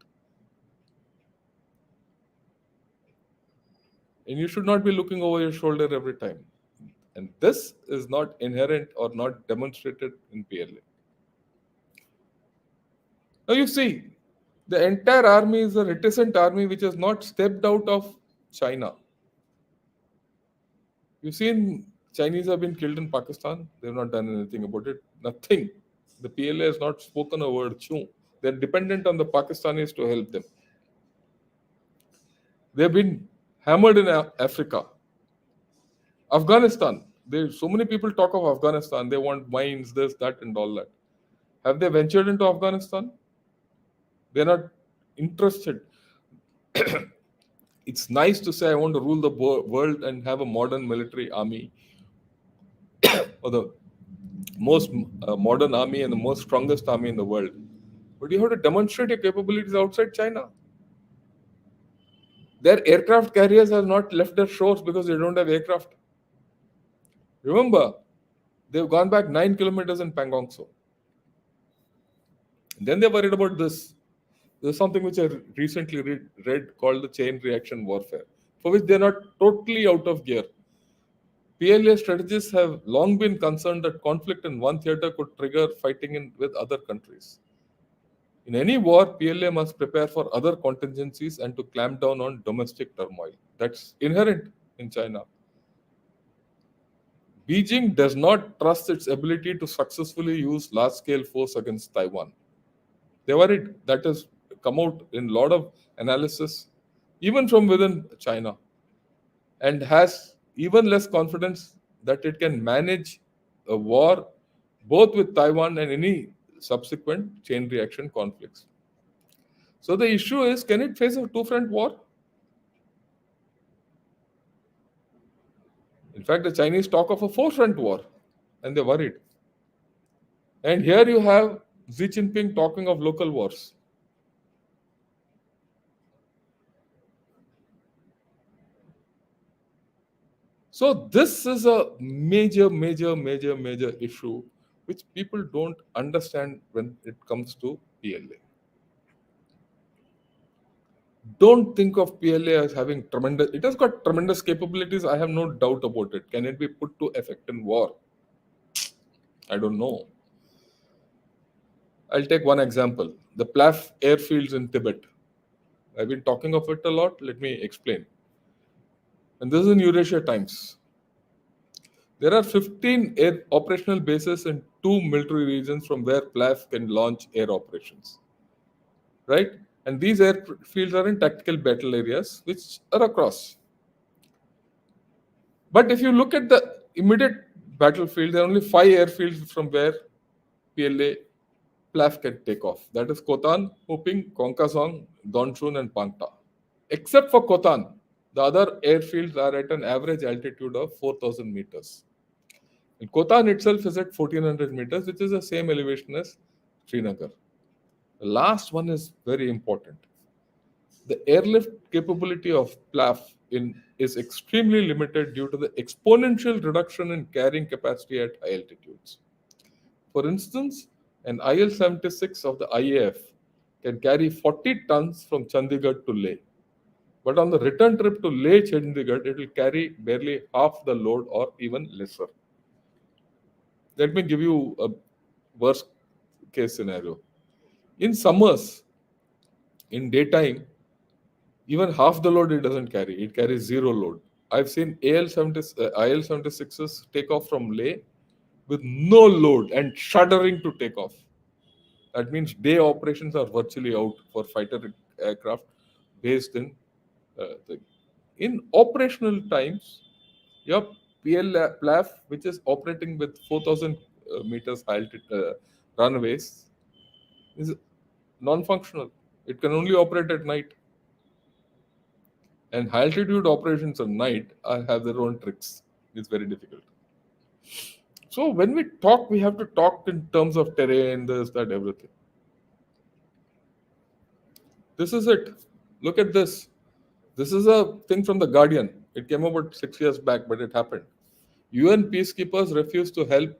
And you should not be looking over your shoulder every time. And this is not inherent or not demonstrated in PLA. Now you see, the entire army is a reticent army which has not stepped out of China. You've seen Chinese have been killed in Pakistan. They've not done anything about it. Nothing. The PLA has not spoken a word. They're dependent on the Pakistanis to help them. They've been hammered in Africa. Afghanistan. So many people talk of Afghanistan. They want mines, this, that, and all that. Have they ventured into Afghanistan? They're not interested. It's nice to say I want to rule the world and have a modern military army or the most modern army and the most strongest army in the world. But you have to demonstrate your capabilities outside China. Their aircraft carriers have not left their shores because they don't have aircraft. Remember, they've gone back 9 kilometers in Pangong Tso. Then they're worried about this. There's something which I recently read called the chain reaction warfare, for which they're not totally out of gear. PLA strategists have long been concerned that conflict in one theater could trigger fighting with other countries. In any war, PLA must prepare for other contingencies and to clamp down on domestic turmoil. That's inherent in China. Beijing does not trust its ability to successfully use large-scale force against Taiwan. They're worried. That has come out in a lot of analysis, even from within China, and has even less confidence that it can manage a war both with Taiwan and any subsequent chain reaction conflicts. So the issue is, can it face a two-front war? In fact, the Chinese talk of a four-front war, and they're worried. And here you have Xi Jinping talking of local wars. So this is a major issue which people don't understand when it comes to PLA. Don't think of PLA as having tremendous. It has got tremendous capabilities. I have no doubt about it. Can it be put to effect in war? I don't know. I'll take one example: the PLAF airfields in Tibet. I've been talking of it a lot. Let me explain. And this is in Eurasia Times. There are 15 air operational bases in 2 military regions from where PLAF can launch air operations. Right? And these airfields are in tactical battle areas, which are across. But if you look at the immediate battlefield, there are only 5 airfields from where PLA PLAF can take off. That is Kotan, Huping, Konkasong, Donchun, and Pangta. Except for Kotan, the other airfields are at an average altitude of 4,000 meters. And Kotan itself is at 1,400 meters, which is the same elevation as Srinagar. The last one is very important. The airlift capability of PLAF is extremely limited due to the exponential reduction in carrying capacity at high altitudes. For instance, an IL-76 of the IAF can carry 40 tons from Chandigarh to Leh. But on the return trip to Leh Chandigarh, it will carry barely half the load or even lesser. Let me give you a worst case scenario. In summers, in daytime, even half the load it doesn't carry. It carries zero load. I've seen IL-76s take off from Leh with no load and shuddering to take off. That means day operations are virtually out for fighter aircraft based in in operational times. Your PLAF, which is operating with 4,000 meters altitude runways, is non-functional. It can only operate at night. And high altitude operations at night have their own tricks. It's very difficult. So when we talk, we have to talk in terms of terrain, this, that, everything. This is it. Look at this. This is a thing from The Guardian. It came about 6 years back, but it happened. UN peacekeepers refused to help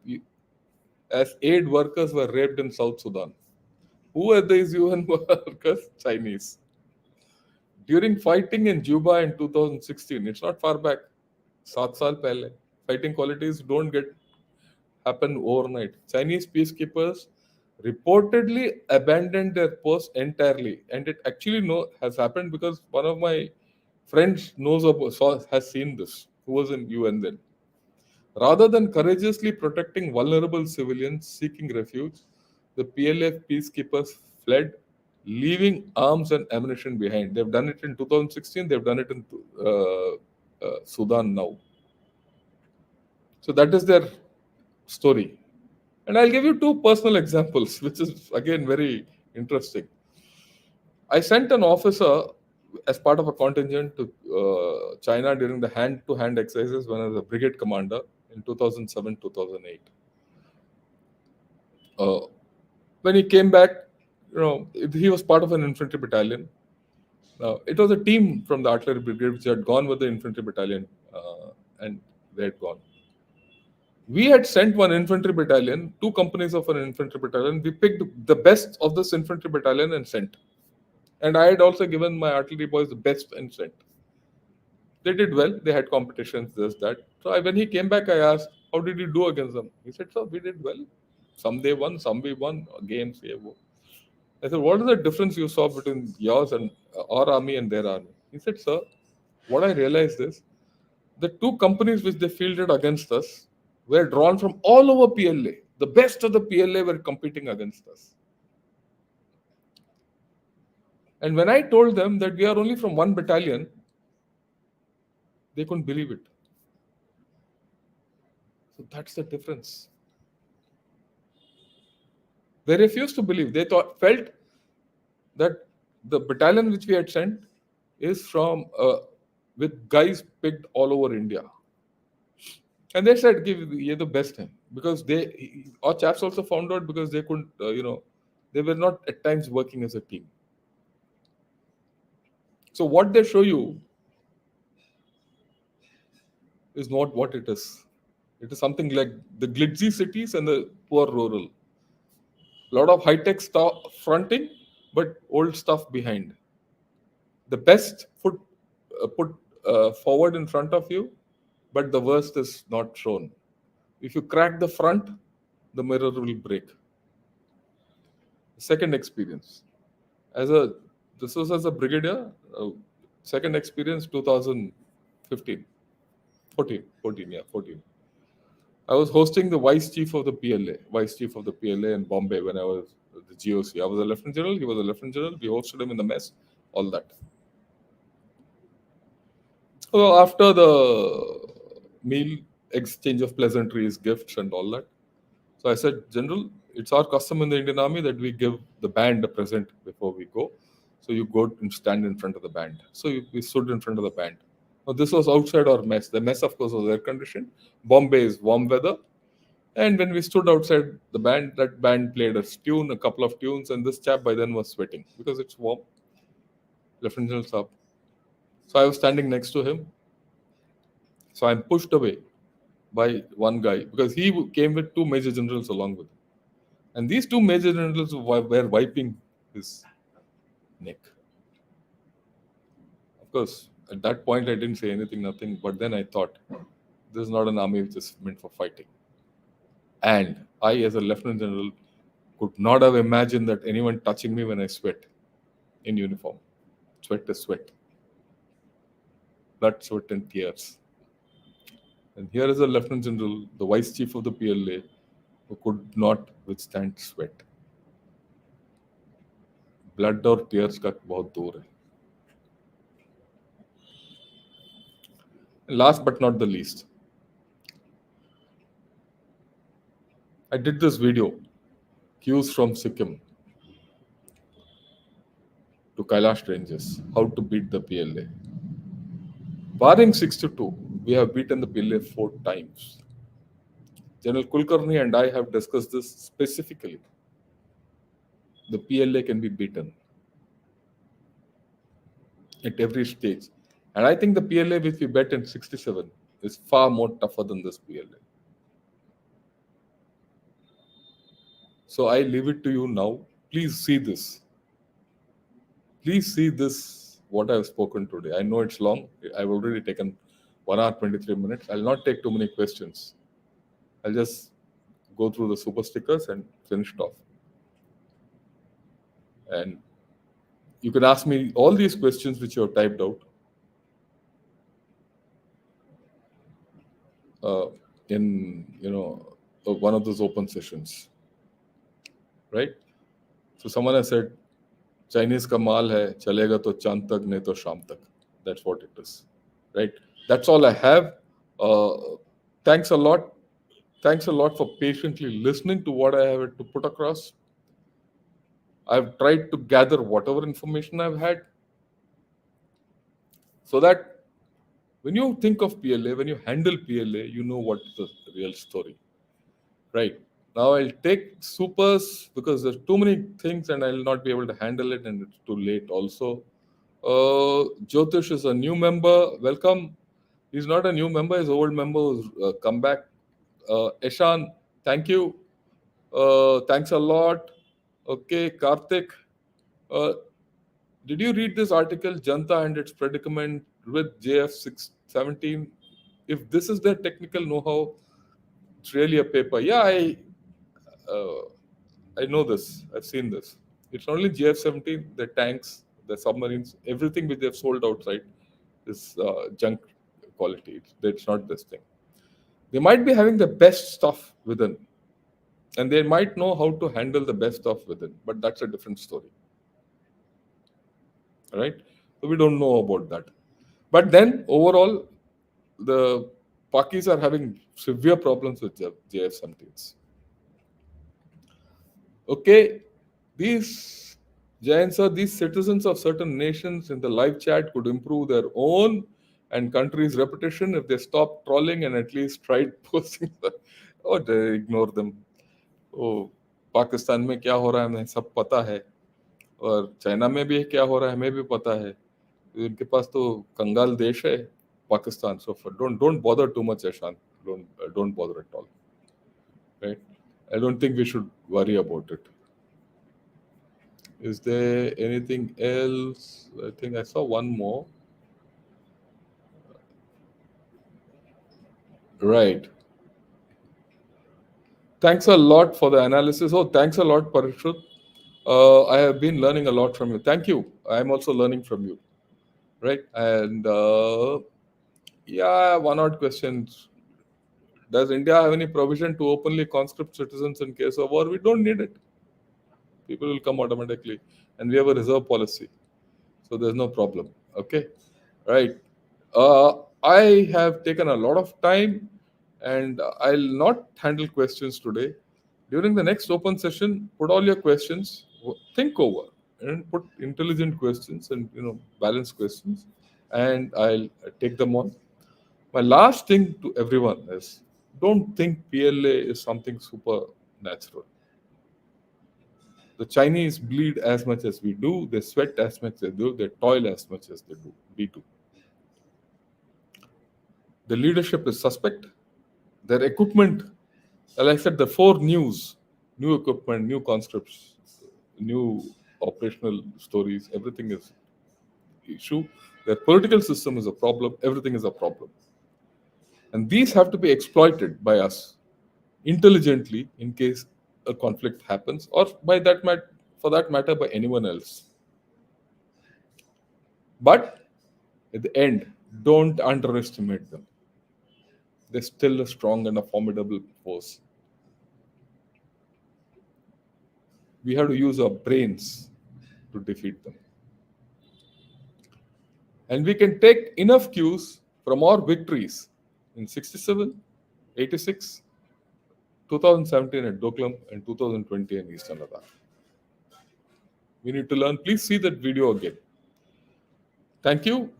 as aid workers were raped in South Sudan. Who are these UN workers? Chinese. During fighting in Juba in 2016, it's not far back, 7 saal pehle, fighting qualities don't get happen overnight. Chinese peacekeepers reportedly abandoned their post entirely, and it actually has happened because one of my friends has seen this, who was in UN then. Rather than courageously protecting vulnerable civilians seeking refuge, the PLF peacekeepers fled, leaving arms and ammunition behind. They've done it in 2016, they've done it in Sudan now. So that is their story. And I'll give you 2 personal examples, which is again very interesting. I sent an officer as part of a contingent to China during the hand-to-hand exercises when I was a brigade commander in 2007-2008. When he came back, he was part of an infantry battalion. It was a team from the artillery brigade which had gone with the infantry battalion, and they had gone. We had sent one infantry battalion, 2 companies of an infantry battalion. We picked the best of this infantry battalion and sent. And I had also given my artillery boys the best and sent. They did well. They had competitions, this, that. So when he came back, I asked, how did you do against them? He said, sir, we did well. Some they won, some we won. Games, yeah. I said, what is the difference you saw between yours and our army and their army? He said, sir, what I realized is the 2 companies which they fielded against us were drawn from all over PLA. The best of the PLA were competing against us. And when I told them that we are only from 1 battalion, they couldn't believe it. So that's the difference. They refused to believe. They felt that the battalion which we had sent is from with guys picked all over India. And they said, "Give ye the best time," because our chaps also found out because they couldn't, they were not at times working as a team. So what they show you is not what it is. It is something like the glitzy cities and the poor rural. A lot of high tech stuff fronting, but old stuff behind. The best put forward in front of you, but the worst is not shown. If you crack the front, the mirror will break. Second experience, as a this was as a brigadier. Second experience, 2015, 14, yeah, 14. I was hosting the vice chief of the PLA in Bombay when I was the GOC. I was a lieutenant general, he was a lieutenant general. We hosted him in the mess, all that. So after the meal, exchange of pleasantries, gifts, and all that. So I said, General, it's our custom in the Indian Army that we give the band a present before we go. So you go and stand in front of the band. So we stood in front of the band. Now this was outside our mess. The mess, of course, was air conditioned. Bombay is warm weather. And when we stood outside the band, that band played a tune, a couple of tunes, and this chap by then was sweating because it's warm. Lieutenant General Saab. So I was standing next to him. So I'm pushed away by one guy because he came with two major generals along with him. And these two major generals were wiping his neck. Of course, at that point I didn't say anything, nothing. But then I thought, this is not an army which is meant for fighting. And I, as a lieutenant general, could not have imagined that anyone touching me when I sweat in uniform. Sweat is sweat. Blood, sweat, and tears. And here is a lieutenant general, the vice chief of the PLA, who could not withstand sweat. Blood और tears का बहुत दूर है. Last but not the least, I did this video, Cues from Sikkim to Kailash Ranges, how to beat the PLA. Barring 6-2, we have beaten the PLA 4 times. General Kulkarni and I have discussed this specifically. The PLA can be beaten at every stage. And I think the PLA which we bet in 67 is far more tougher than this PLA. So I leave it to you now. Please see this. Please see this, what I have spoken today. I know it's long. I've already taken 1 hour, 23 minutes. I'll not take too many questions. I'll just go through the super stickers and finish it off. And you can ask me all these questions which you have typed out in one of those open sessions, right? So someone has said, Chinese ka maal hai, chalega to chand tak, nahi to sham tak. That's what it is, right? That's all I have. Thanks a lot. Thanks a lot for patiently listening to what I have to put across. I've tried to gather whatever information I've had so that when you think of PLA, when you handle PLA, you know what is the real story, right? Now I'll take supers because there's too many things and I'll not be able to handle it and it's too late also. Jyotish is a new member. Welcome. He's not a new member, he's an old member who's come back. Eshan, thank you. Thanks a lot. Okay, Karthik. Did you read this article, Janta and its predicament with JF617? If this is their technical know-how, it's really a paper. Yeah, I know this. I've seen this. It's only GF17, the tanks, the submarines, everything which they've sold outside is junk quality. It's not this thing. They might be having the best stuff within, and they might know how to handle the best stuff within, but that's a different story. Right? So we don't know about that. But then overall, the Pakis are having severe problems with JF-17s. Okay, these giants are these citizens of certain nations in the live chat could improve their own and country's reputation if they stop trolling and at least tried posting. Or they ignore them. ओ पाकिस्तान में क्या हो रहा है हमें सब पता है और चाइना में भी क्या हो रहा है हमें भी पता है इनके पास तो कंगाल देश है Pakistan so don't bother too much Ashan don't bother at all right I don't think we should worry about it. Is there anything else? I think I saw one more. Right. Thanks a lot for the analysis. Oh, thanks a lot, Parishut. I have been learning a lot from you. Thank you. I'm also learning from you. Right. And yeah, one odd questions. Does India have any provision to openly conscript citizens in case of war? We don't need it. People will come automatically. And we have a reserve policy. So there's no problem. Okay. Right. I have taken a lot of time and I'll not handle questions today. During the next open session, put all your questions, think over, and put intelligent questions and balanced questions, and I'll take them on. My last thing to everyone is don't think PLA is something supernatural. The Chinese bleed as much as we do, they sweat as much as they do, they toil as much as they do. We do. The leadership is suspect. Their equipment, like I said, the four new equipment, new conscripts, new operational stories, everything is issue. Their political system is a problem. Everything is a problem. And these have to be exploited by us intelligently in case a conflict happens, or for that matter, by anyone else. But at the end, don't underestimate them. They're still a strong and a formidable force. We have to use our brains to defeat them. And we can take enough cues from our victories in 67, 86, 2017 at Doklam, and 2020 in Eastern Ladakh. We need to learn. Please see that video again. Thank you.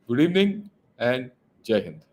Good evening and Jai Hind.